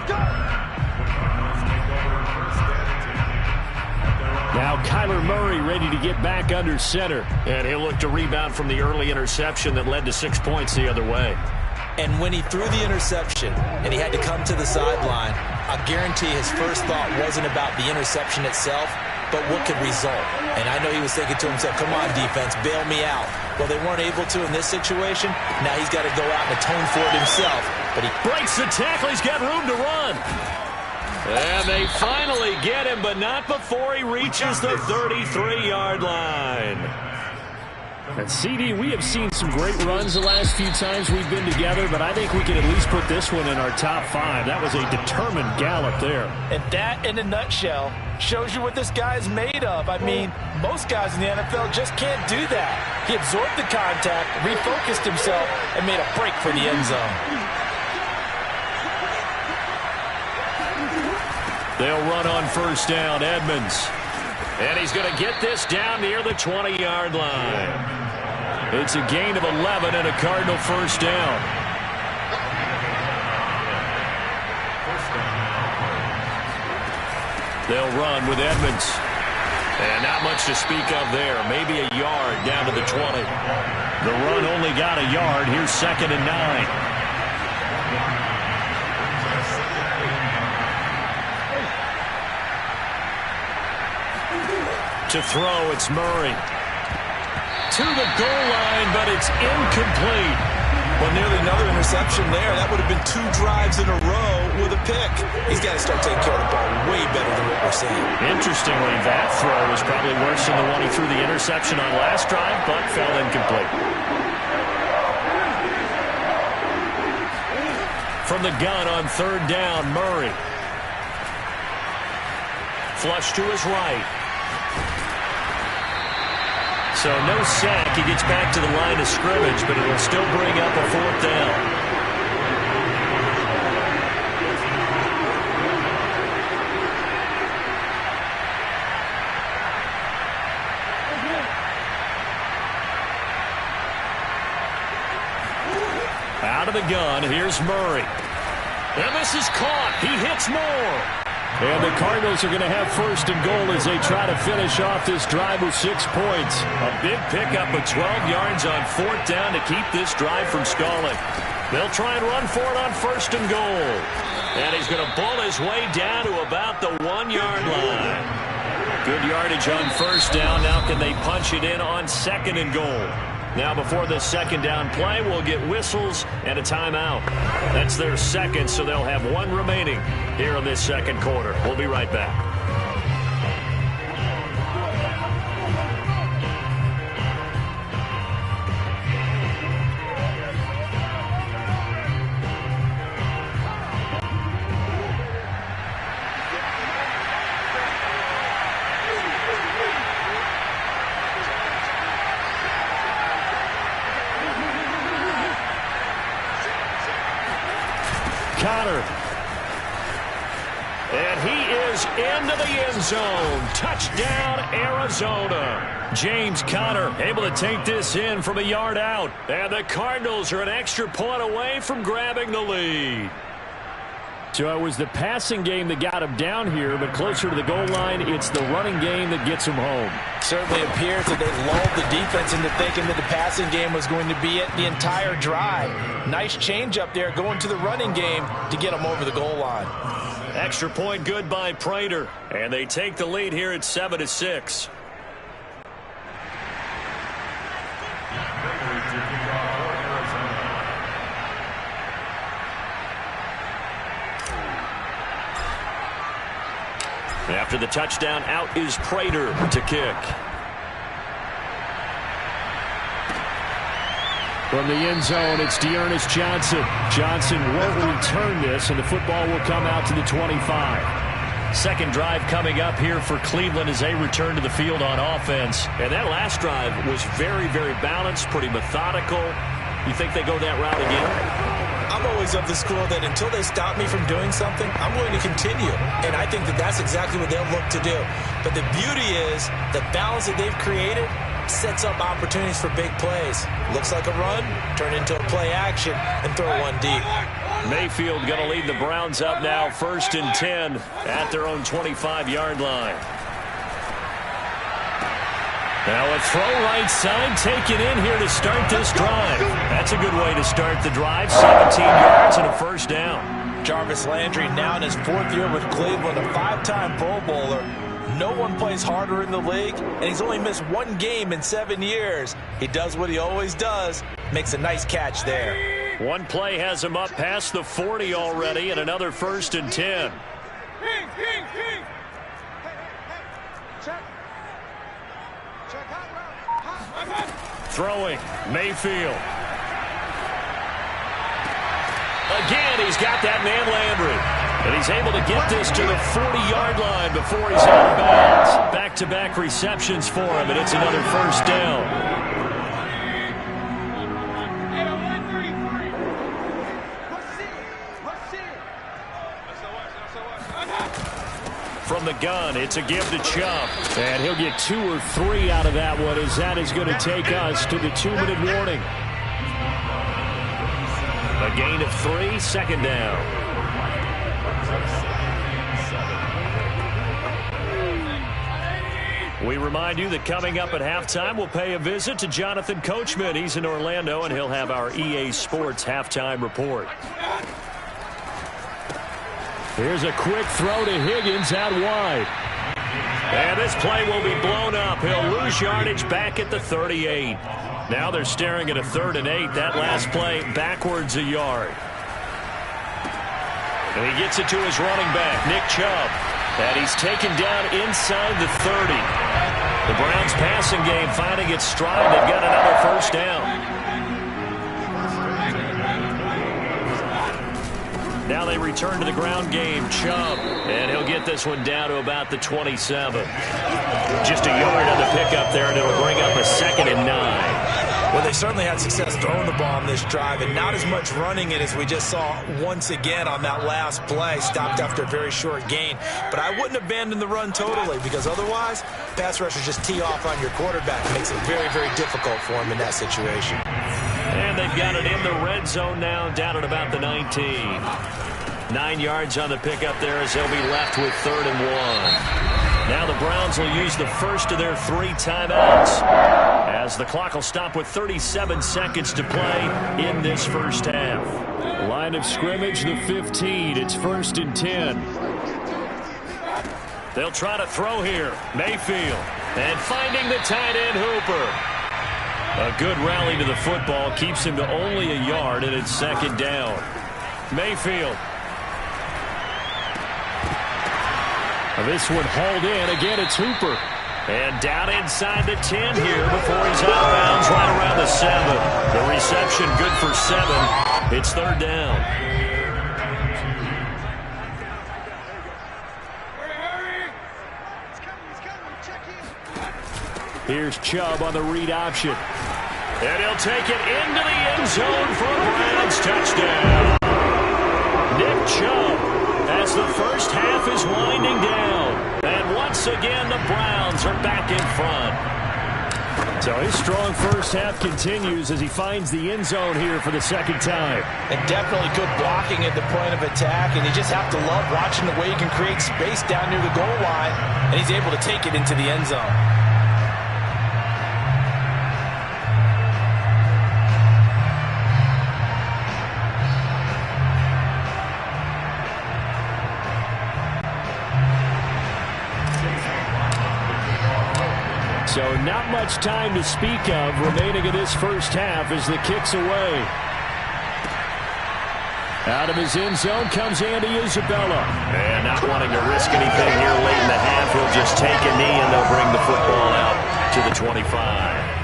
Now Kyler Murray ready to get back under center. And he'll look to rebound from the early interception that led to 6 points the other way. And when he threw the interception and he had to come to the sideline, I guarantee his first thought wasn't about the interception itself, but what could result. And I know he was thinking to himself, come on, defense, bail me out. Well, they weren't able to in this situation. Now he's got to go out and atone for it himself. But he breaks the tackle. He's got room to run. And they finally get him, but not before he reaches the 33-yard line. And CD, we have seen some great runs the last few times we've been together, but I think we can at least put this one in our top 5. That was a determined gallop there. And that, in a nutshell, shows you what this guy is made of. I mean, most guys in the NFL just can't do that. He absorbed the contact, refocused himself, and made a break for the end zone. They'll run on first down, Edmonds. And he's going to get this down near the 20-yard line. It's a gain of 11 and a Cardinal first down. They'll run with Edmonds. And not much to speak of there. Maybe a yard down to the 20. The run only got a yard. Here's 2nd and 9. To throw, it's Murray. To the goal line, but it's incomplete. Well, nearly another interception there. That would have been 2 drives in a row with a pick. He's got to start taking care of the ball way better than what we're seeing. Interestingly, that throw was probably worse than the one he threw the interception on last drive, but fell incomplete. From the gun on 3rd down, Murray. Flush to his right. So no sack. He gets back to the line of scrimmage, but it'll still bring up a 4th down. Out of the gun, here's Murray. And this is caught. He hits more. And the Cardinals are going to have 1st and goal as they try to finish off this drive with 6 points. A big pickup of 12 yards on 4th down to keep this drive from stalling. They'll try and run for it on 1st and goal. And he's going to bull his way down to about the 1-yard line. Good yardage on 1st down. Now can they punch it in on 2nd and goal? Now before the 2nd down play, we'll get whistles and a timeout. That's their 2nd, so they'll have 1 remaining here in this 2nd quarter. We'll be right back. Conner. And he is into the end zone. Touchdown, Arizona. James Conner able to take this in from a yard out. And the Cardinals are an extra point away from grabbing the lead. So it was the passing game that got him down here, but closer to the goal line, it's the running game that gets him home. Certainly appears that they lulled the defense into thinking that the passing game was going to be it the entire drive. Nice change up there going to the running game to get him over the goal line. Extra point good by Prater. And they take the lead here at 7-6. After the touchdown, out is Prater to kick. From the end zone, it's Dearness Johnson. Johnson won't return this, and the football will come out to the 25. Second drive coming up here for Cleveland as they return to the field on offense. And that last drive was very, very balanced, pretty methodical. You think they go that route again? I'm always of the school that until they stop me from doing something, I'm going to continue. And I think that that's exactly what they'll look to do. But the beauty is the balance that they've created sets up opportunities for big plays. Looks like a run, turn into a play action, and throw one deep. Mayfield going to lead the Browns up now, 1st and 10 at their own 25-yard line. Now a throw right side taken in here to start this drive. That's a good way to start the drive. 17 yards and a first down. Jarvis Landry now in his 4th year with Cleveland, a 5-time Pro Bowler. No one plays harder in the league, and he's only missed 1 game in 7 years. He does what he always does, makes a nice catch there. One play has him up past the 40 already, and another 1st and 10. Throwing, Mayfield. Again, he's got that man Landry. And he's able to get this to the 40-yard line before he's out of bounds. Back-to-back receptions for him, and it's another first down. From the gun, it's a give to Chubb. And he'll get 2 or 3 out of that one, as that is going to take us to the 2-minute warning. A gain of 3, second down. We remind you that coming up at halftime, we'll pay a visit to Jonathan Coachman. He's in Orlando, and he'll have our EA Sports halftime report. Here's a quick throw to Higgins out wide. And this play will be blown up. He'll lose yardage back at the 38. Now they're staring at a 3rd and 8. That last play backwards a yard. And he gets it to his running back, Nick Chubb. And he's taken down inside the 30. The Browns passing game finding its stride. They've got another first down. Now they return to the ground game. Chubb. And he'll get this one down to about the 27. Just a yard on the pickup there, and it'll bring up a 2nd and 9. Well, they certainly had success throwing the ball on this drive, and not as much running it as we just saw once again on that last play. Stopped after a very short gain. But I wouldn't abandon the run totally, because otherwise, pass rushers just tee off on your quarterback. It makes it very, very difficult for him in that situation. And they've got it in the red zone now, down at about the 19. 9 yards on the pickup there, as they'll be left with 3rd and 1. Now the Browns will use the first of their 3 timeouts, as the clock will stop with 37 seconds to play in this first half. Line of scrimmage, the 15. It's 1st and 10. They'll try to throw here. Mayfield. And finding the tight end, Hooper. A good rally to the football keeps him to only a yard, and it's 2nd down. Mayfield. This one hauled in. Again, it's Hooper. And down inside the 10 here before he's out of bounds right around the 7. The reception good for 7. It's 3rd down. Here's Chubb on the read option. And he'll take it into the end zone for a Browns touchdown. Nick Chubb, as the first half is winding down. And once again, the Browns are back in front. So his strong first half continues as he finds the end zone here for the 2nd time. And definitely good blocking at the point of attack. And you just have to love watching the way he can create space down near the goal line. And he's able to take it into the end zone. So not much time to speak of remaining in this first half as the kick's away. Out of his end zone comes Andy Isabella. And not wanting to risk anything here late in the half, he'll just take a knee and they'll bring the football out to the 25.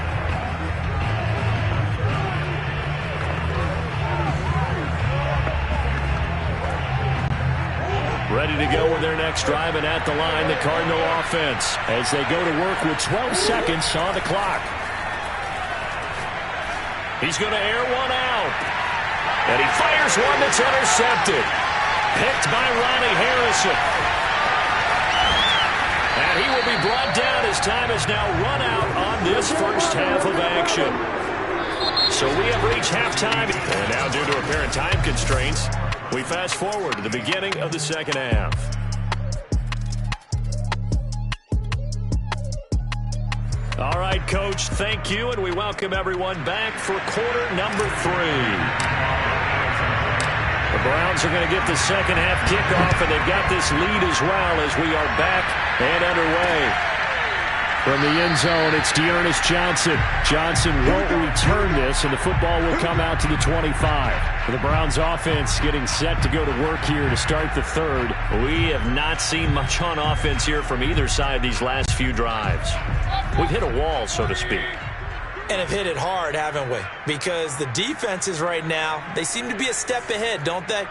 Ready to go with their next drive, and at the line, the Cardinal offense, as they go to work with 12 seconds on the clock. He's going to air one out. And he fires one that's intercepted. Picked by Ronnie Harrison. And he will be brought down as time is now run out on this first half of action. So we have reached halftime. And now, due to apparent time constraints, we fast forward to the beginning of the second half. All right, Coach, thank you, and we welcome everyone back for quarter number 3. The Browns are going to get the second half kickoff, and they've got this lead as well as we are back and underway. From the end zone, it's Dearness Johnson. Johnson won't return this, and the football will come out to the 25. The Browns offense getting set to go to work here to start the third. We have not seen much on offense here from either side these last few drives. We've hit a wall, so to speak. And have hit it hard, haven't we? Because the defenses right now, they seem to be a step ahead, don't they?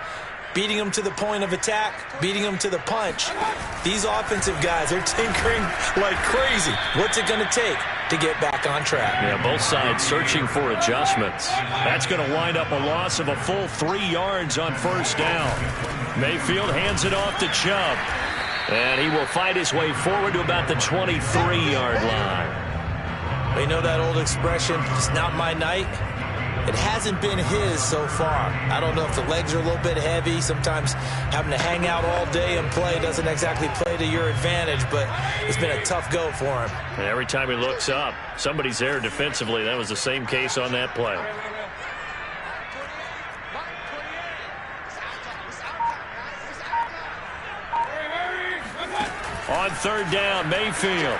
Beating them to the point of attack, beating them to the punch. These offensive guys, they're tinkering like crazy. What's it going to take to get back on track? Yeah, both sides searching for adjustments. That's going to wind up a loss of a full 3 yards on first down. Mayfield hands it off to Chubb. And he will fight his way forward to about the 23-yard line. You know that old expression, it's not my night? It hasn't been his so far. I don't know if the legs are a little bit heavy. Sometimes having to hang out all day and play doesn't exactly play to your advantage, but it's been a tough go for him. And every time he looks up, somebody's there defensively. That was the same case on that play. On third down, Mayfield.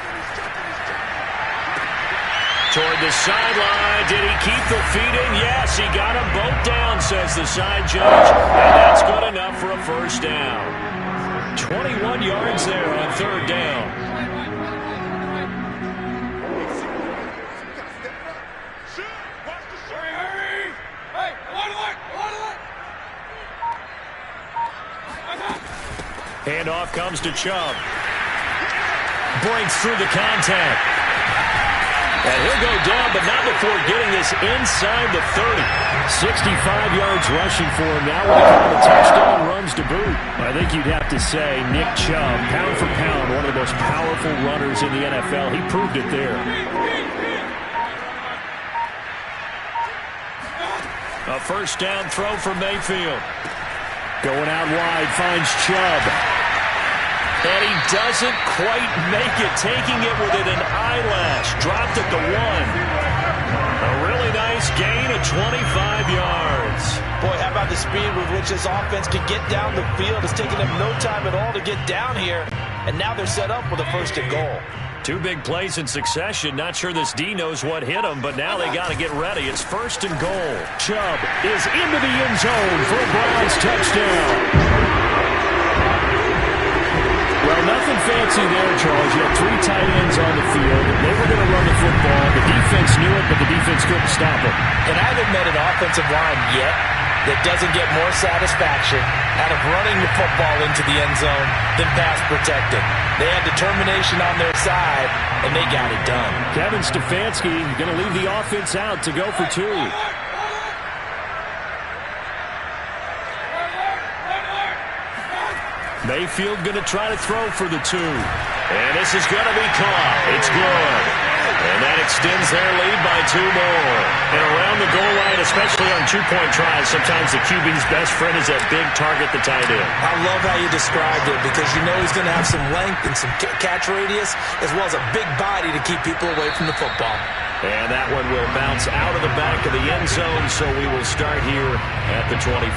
Toward the sideline. Did he keep the feet in? Yes, he got them both down, says the side judge. And that's good enough for a first down. 21 yards there on third down. Handoff comes to Chubb. Breaks through the contact. And he'll go down, but not before getting this inside the 30. 65 yards rushing for him. Now with a couple of touchdown runs to boot. I think you'd have to say Nick Chubb, pound for pound, one of the most powerful runners in the NFL. He proved it there. A first down throw for Mayfield. Going out wide, finds Chubb. And he doesn't quite make it, taking it within an eyelash. Dropped at the 1. A really nice gain of 25 yards. Boy, how about the speed with which this offense can get down the field? It's taken them no time at all to get down here. And now they're set up with a first and goal. 2 big plays in succession. Not sure this D knows what hit him, but now they got to get ready. It's first and goal. Chubb is into the end zone for a Browns touchdown. Well, nothing fancy there, Charles. You had 3 tight ends on the field. They were going to run the football. The defense knew it, but the defense couldn't stop it. And I haven't met an offensive line yet that doesn't get more satisfaction out of running the football into the end zone than pass protecting. They had determination on their side, and they got it done. Kevin Stefanski going to leave the offense out to go for 2. Mayfield going to try to throw for the 2. And this is going to be caught. It's good. And that extends their lead by 2 more. And around the goal line, especially on 2-point tries, sometimes the QB's best friend is that big target, the tight end. I love how you described it because you know he's going to have some length and some catch radius as well as a big body to keep people away from the football. And that one will bounce out of the back of the end zone, so we will start here at the 25.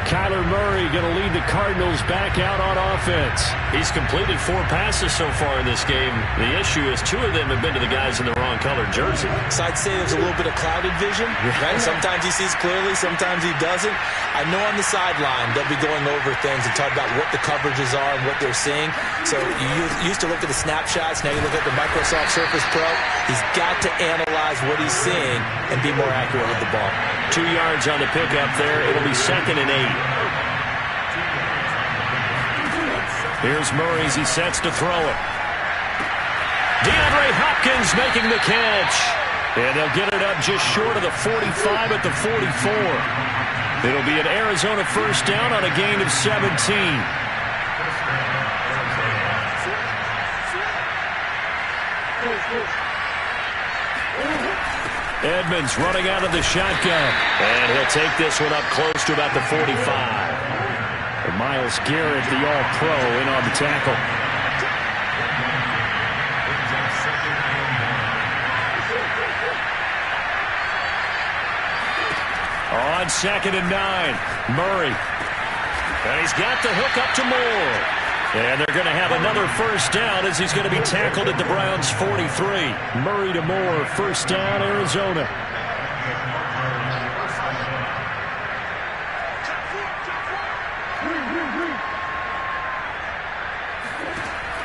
Kyler Murray going to lead the Cardinals back out on offense. He's completed 4 passes so far in this game. The issue is 2 of them have been to the guys in the wrong colored jersey. So I'd say there's a little bit of clouded vision, right? Sometimes he sees clearly, sometimes he doesn't. I know on the sideline they'll be going over things and talk about what the coverages are and what they're seeing. So you used to look at the snapshots, now you look at the Microsoft Surface Pro. He's got to analyze what he's seeing and be more accurate with the ball. 2 yards on the pickup there. It'll be 2nd and 8. Here's Murray as he sets to throw it. DeAndre Hopkins making the catch. And they'll get it up just short of the 45 at the 44. It'll be an Arizona first down on a gain of 17. Edmonds running out of the shotgun. And he'll take this one up close to about the 45. And Myles Garrett, the All-Pro, in on the tackle. on 2nd and 9. Murray. And he's got the hook up to Moore. And they're going to have another first down as he's going to be tackled at the Browns' 43. Murray to Moore, first down, Arizona.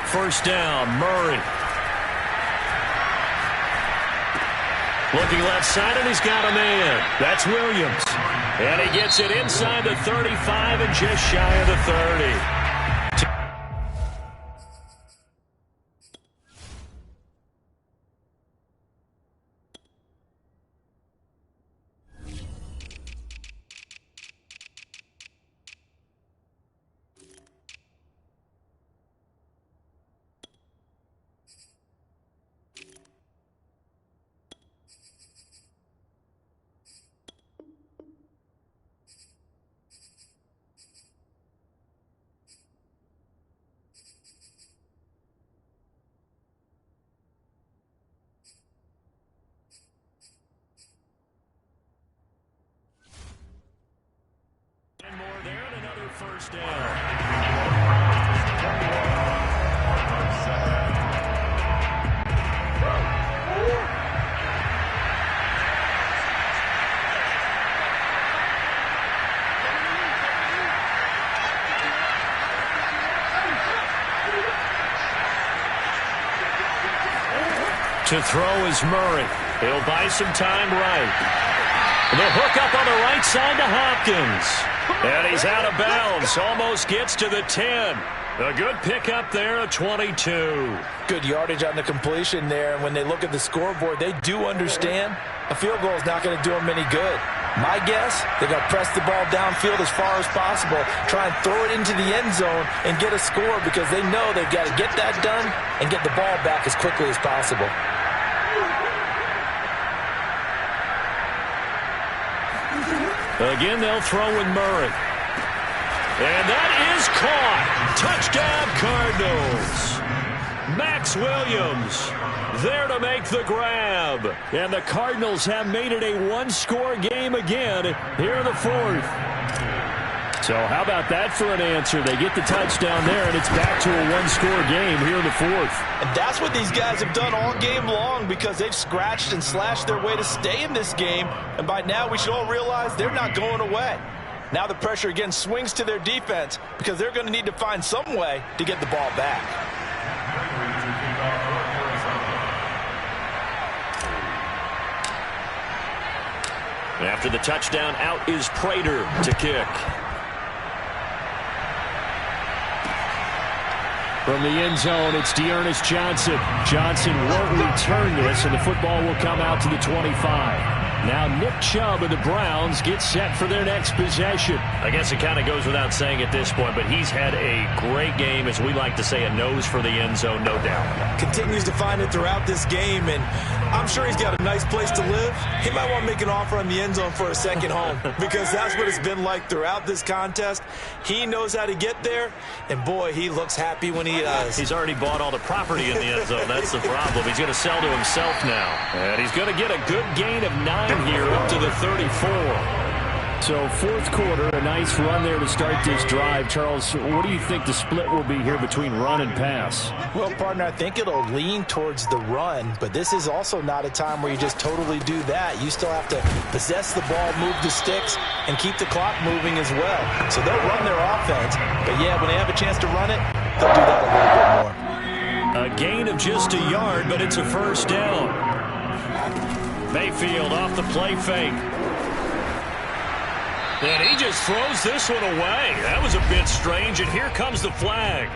First down, Murray. Looking left side, and he's got a man. That's Williams. And he gets it inside the 35 and just shy of the 30. First down. To throw is Murray. He'll buy some time right. The hook up on the right side to Hopkins. And he's out of bounds. Almost gets to the 10. A good pickup there, a 22. Good yardage on the completion there. And when they look at the scoreboard, they do understand a field goal is not going to do them any good. My guess, they're going to press the ball downfield as far as possible, try and throw it into the end zone and get a score because they know they've got to get that done and get the ball back as quickly as possible. Again, they'll throw with Murray. And that is caught. Touchdown, Cardinals. Max Williams there to make the grab. And the Cardinals have made it a one-score game again here in the fourth. So how about that for an answer? They get the touchdown there, and it's back to a one-score game here in the fourth. And that's what these guys have done all game long because they've scratched and slashed their way to stay in this game. And by now, we should all realize they're not going away. Now the pressure again swings to their defense because they're going to need to find some way to get the ball back. After the touchdown, out is Prater to kick. From the end zone, it's Dearness Johnson. Johnson won't return this, and the football will come out to the 25. Now Nick Chubb of the Browns gets set for their next possession. I guess it kind of goes without saying at this point, but he's had a great game, as we like to say, a nose for the end zone, no doubt. Continues to find it throughout this game, and I'm sure he's got a nice place to live. He might want to make an offer on the end zone for a second home because that's what it's been like throughout this contest. He knows how to get there, and boy, he looks happy when he does. He's already bought all the property in the end zone. That's the problem. He's going to sell to himself now. And he's going to get a good gain of 9 here up to the 34. So fourth quarter, a nice run there to start this drive. Charles, what do you think the split will be here between run and pass? Well, partner, I think it'll lean towards the run, but this is also not a time where you just totally do that. You still have to possess the ball, move the sticks, and keep the clock moving as well. So they'll run their offense, but yeah, when they have a chance to run it, they'll do that a little bit more. A gain of just a yard, but it's a first down. Mayfield off the play fake. And he just throws this one away. That was a bit strange, and here comes the flag.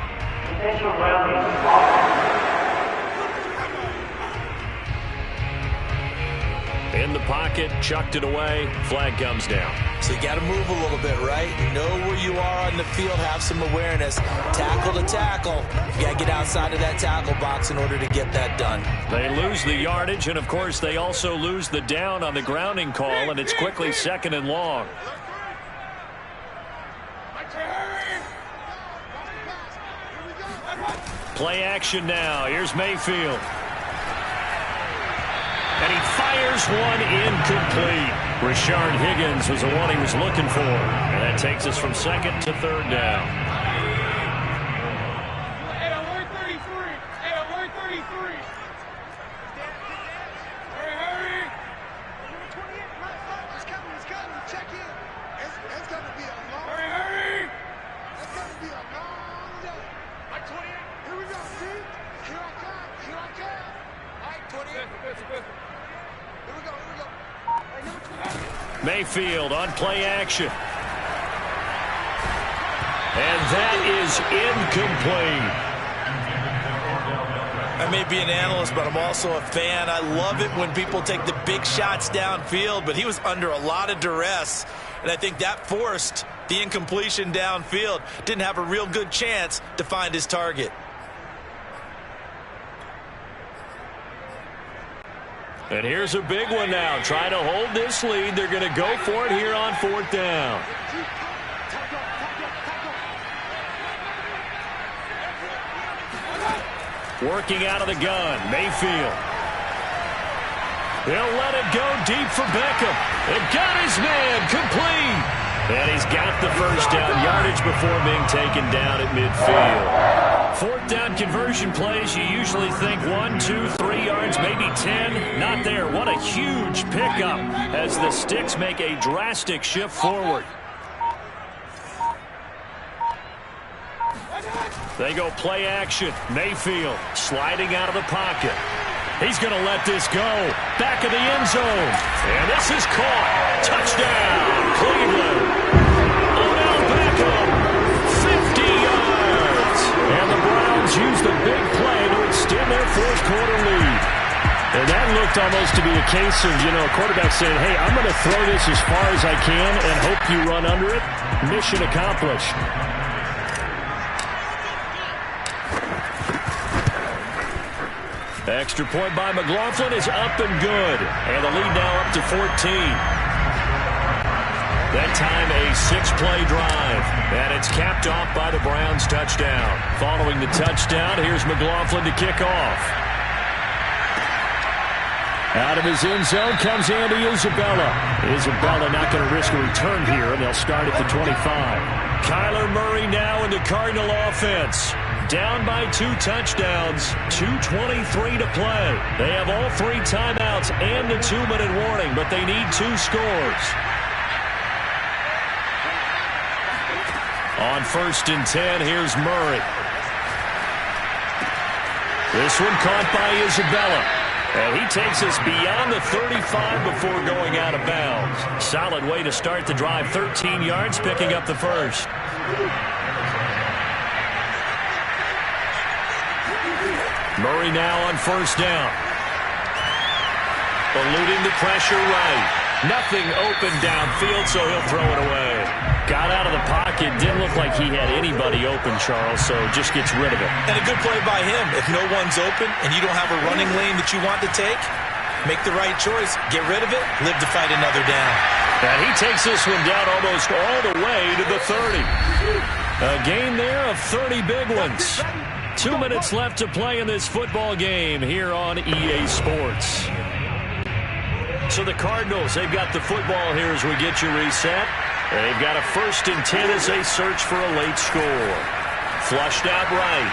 In the pocket, chucked it away, flag comes down. So you got to move a little bit, right? Know where you are on the field, have some awareness. Tackle to tackle. You got to get outside of that tackle box in order to get that done. They lose the yardage, and of course they also lose the down on the grounding call, and it's quickly second and long. Play action now. Here's Mayfield. And he fires one incomplete. Rashard Higgins was the one he was looking for. And that takes us from second to third down. Hey, alert 33. Hey, alert 33. Hurry. It's coming. Check in. It's going to be a long Hurry. It's going to be a long day. Like 28. Here we go, see? Here I come. All right, 28. Here we go. Hey, number 28. Mayfield on play action. And that is incomplete. I may be an analyst, but I'm also a fan. I love it when people take the big shots downfield, but he was under a lot of duress, and I think that forced the incompletion downfield. Didn't have a real good chance to find his target. And here's a big one now. Trying to hold this lead. They're going to go for it here on fourth down. Working out of the gun, Mayfield. They'll let it go deep for Beckham. It got his man complete. And he's got the first down yardage before being taken down at midfield. Fourth down conversion plays, you usually think 1, 2, 3 yards, maybe 10. Not there. What a huge pickup as the Sticks make a drastic shift forward. They go play action. Mayfield sliding out of the pocket. He's going to let this go. Back of the end zone. And this is caught. Touchdown, Cleveland. Odell Beckham, 50 yards. And the Browns use the big play to extend their fourth quarter lead. And that looked almost to be a case of, a quarterback saying, hey, I'm going to throw this as far as I can and hope you run under it. Mission accomplished. Extra point by McLaughlin is up and good. And the lead now up to 14. That time a 6-play drive. And it's capped off by the Browns touchdown. Following the touchdown, here's McLaughlin to kick off. Out of his end zone comes Andy Isabella. Isabella not going to risk a return here, and they'll start at the 25. Kyler Murray now in the Cardinal offense. Down by 2 touchdowns, 2:23 to play. They have all 3 timeouts and the 2-minute warning, but they need 2 scores. On 1st and 10, here's Murray. This one caught by Isabella. And he takes us beyond the 35 before going out of bounds. Solid way to start the drive. 13 yards, picking up the first. Murray now on 1st down. Eluding the pressure right. Nothing open downfield, so he'll throw it away. Got out of the pocket. Didn't look like he had anybody open, Charles, so just gets rid of it. And a good play by him. If no one's open and you don't have a running lane that you want to take, make the right choice. Get rid of it. Live to fight another down. And he takes this one down almost all the way to the 30. A gain there of 30 big ones. 2 minutes left to play in this football game here on EA Sports. So the Cardinals, they've got the football here as we get you reset. They've got a 1st and 10 as they search for a late score. Flushed out right.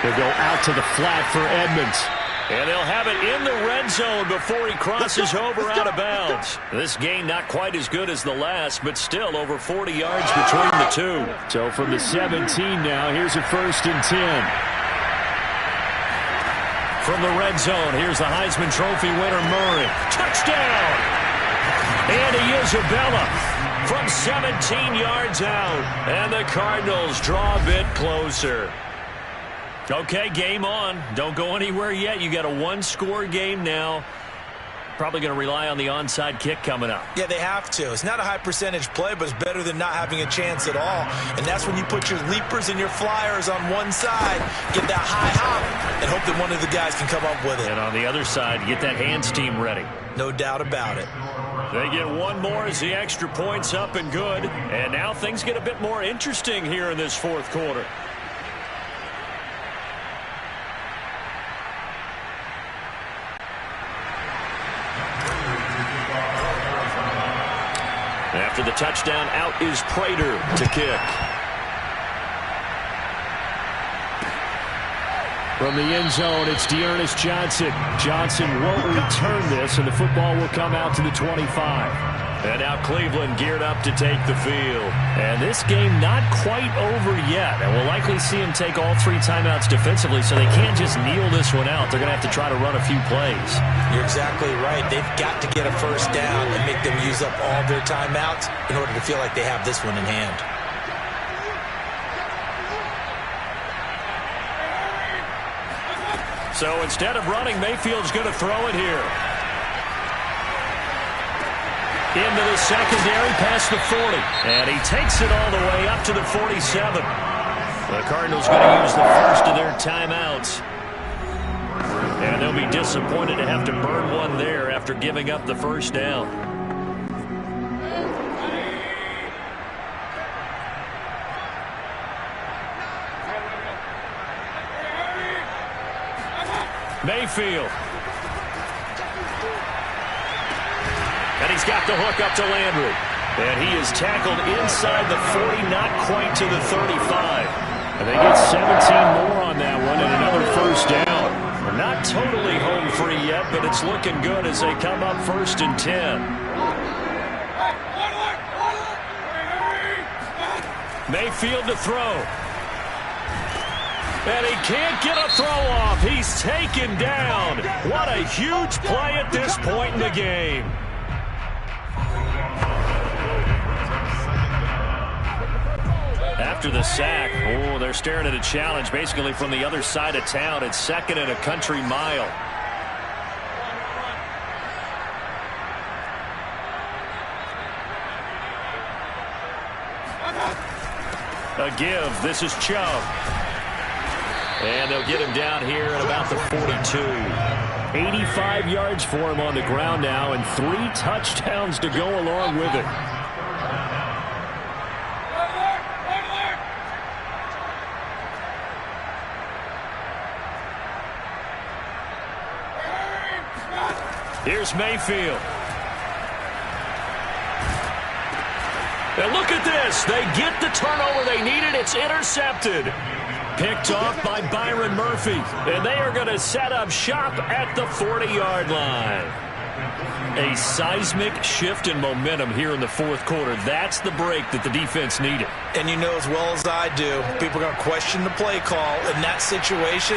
They'll go out to the flat for Edmonds. And they'll have it in the red zone before he crosses over out of bounds. This gain not quite as good as the last, but still over 40 yards between the two. So from the 17 now, here's a 1st and 10. From the red zone, here's the Heisman Trophy winner, Murray. Touchdown! Andy Isabella from 17 yards out. And the Cardinals draw a bit closer. Okay, game on. Don't go anywhere yet. You got a 1-score game now. Probably going to rely on the onside kick coming up. Yeah, they have to. It's not a high percentage play, but it's better than not having a chance at all. And that's when you put your leapers and your flyers on one side, get that high hop, and hope that one of the guys can come up with it. And on the other side, get that hands team ready. No doubt about it. They get one more as the extra point's up and good. And now things get a bit more interesting here in this fourth quarter. After the touchdown, out is Prater to kick. From the end zone, it's Dearness Johnson. Johnson won't return this, and the football will come out to the 25. And now Cleveland geared up to take the field. And this game not quite over yet. And we'll likely see him take all 3 timeouts defensively, so they can't just kneel this one out. They're going to have to try to run a few plays. You're exactly right. They've got to get a first down and make them use up all their timeouts in order to feel like they have this one in hand. So instead of running, Mayfield's going to throw it here. Into the secondary, past the 40. And he takes it all the way up to the 47. The Cardinals going to use the first of their timeouts. And they'll be disappointed to have to burn one there after giving up the first down. Mayfield. And he's got the hook up to Landry. And he is tackled inside the 40, not quite to the 35. And they get 17 more on that one and another first down. They're not totally home free yet, but it's looking good as they come up 1st and 10. Mayfield to throw. And he can't get a throw off. He's taken down. What a huge play at this point in the game. After the sack, they're staring at a challenge basically from the other side of town. It's 2nd and a country mile. A give. This is Chubb. And they'll get him down here at about the 42. 85 yards for him on the ground now and 3 touchdowns to go along with it. Here's Mayfield. And look at this. They get the turnover they needed. It's intercepted. Picked off by Byron Murphy. And they are going to set up shop at the 40-yard line. A seismic shift in momentum here in the 4th quarter. That's the break that the defense needed. And you know as well as I do, people are going to question the play call in that situation.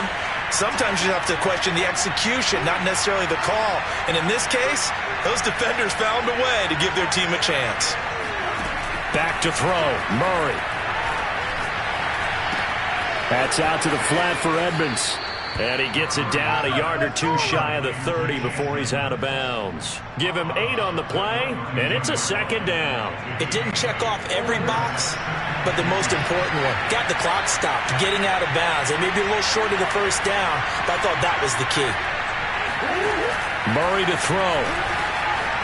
Sometimes you have to question the execution, not necessarily the call. And in this case, those defenders found a way to give their team a chance. Back to throw, Murray. That's out to the flat for Edmonds. And he gets it down a yard or 2 shy of the 30 before he's out of bounds. Give him 8 on the play, and it's a 2nd down. It didn't check off every box, but the most important one. Got the clock stopped, getting out of bounds. They may be a little short of the first down, but I thought that was the key. Murray to throw.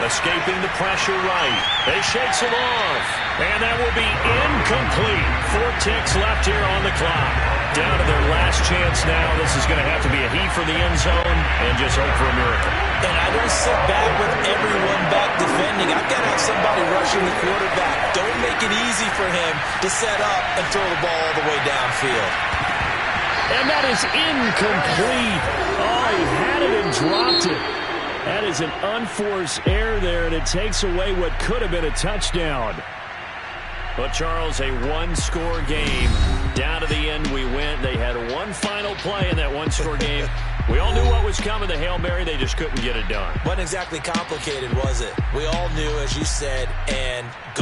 Escaping the pressure right. They shakes him off. And that will be incomplete. 4 ticks left here on the clock. Down to their last chance now. This is going to have to be a heave for the end zone and just hope for a miracle. And I don't sit back with everyone back defending. I've got to have somebody rushing the quarterback. Don't make it easy for him to set up and throw the ball all the way downfield. And that is incomplete. Oh, he had it and dropped it. That is an unforced error there, and it takes away what could have been a touchdown. But, Charles, a one-score game. Down to the end we went. They had one final play in that one-score game. We all knew what was coming, the Hail Mary. They just couldn't get it done. Wasn't exactly complicated, was it? We all knew, as you said, and go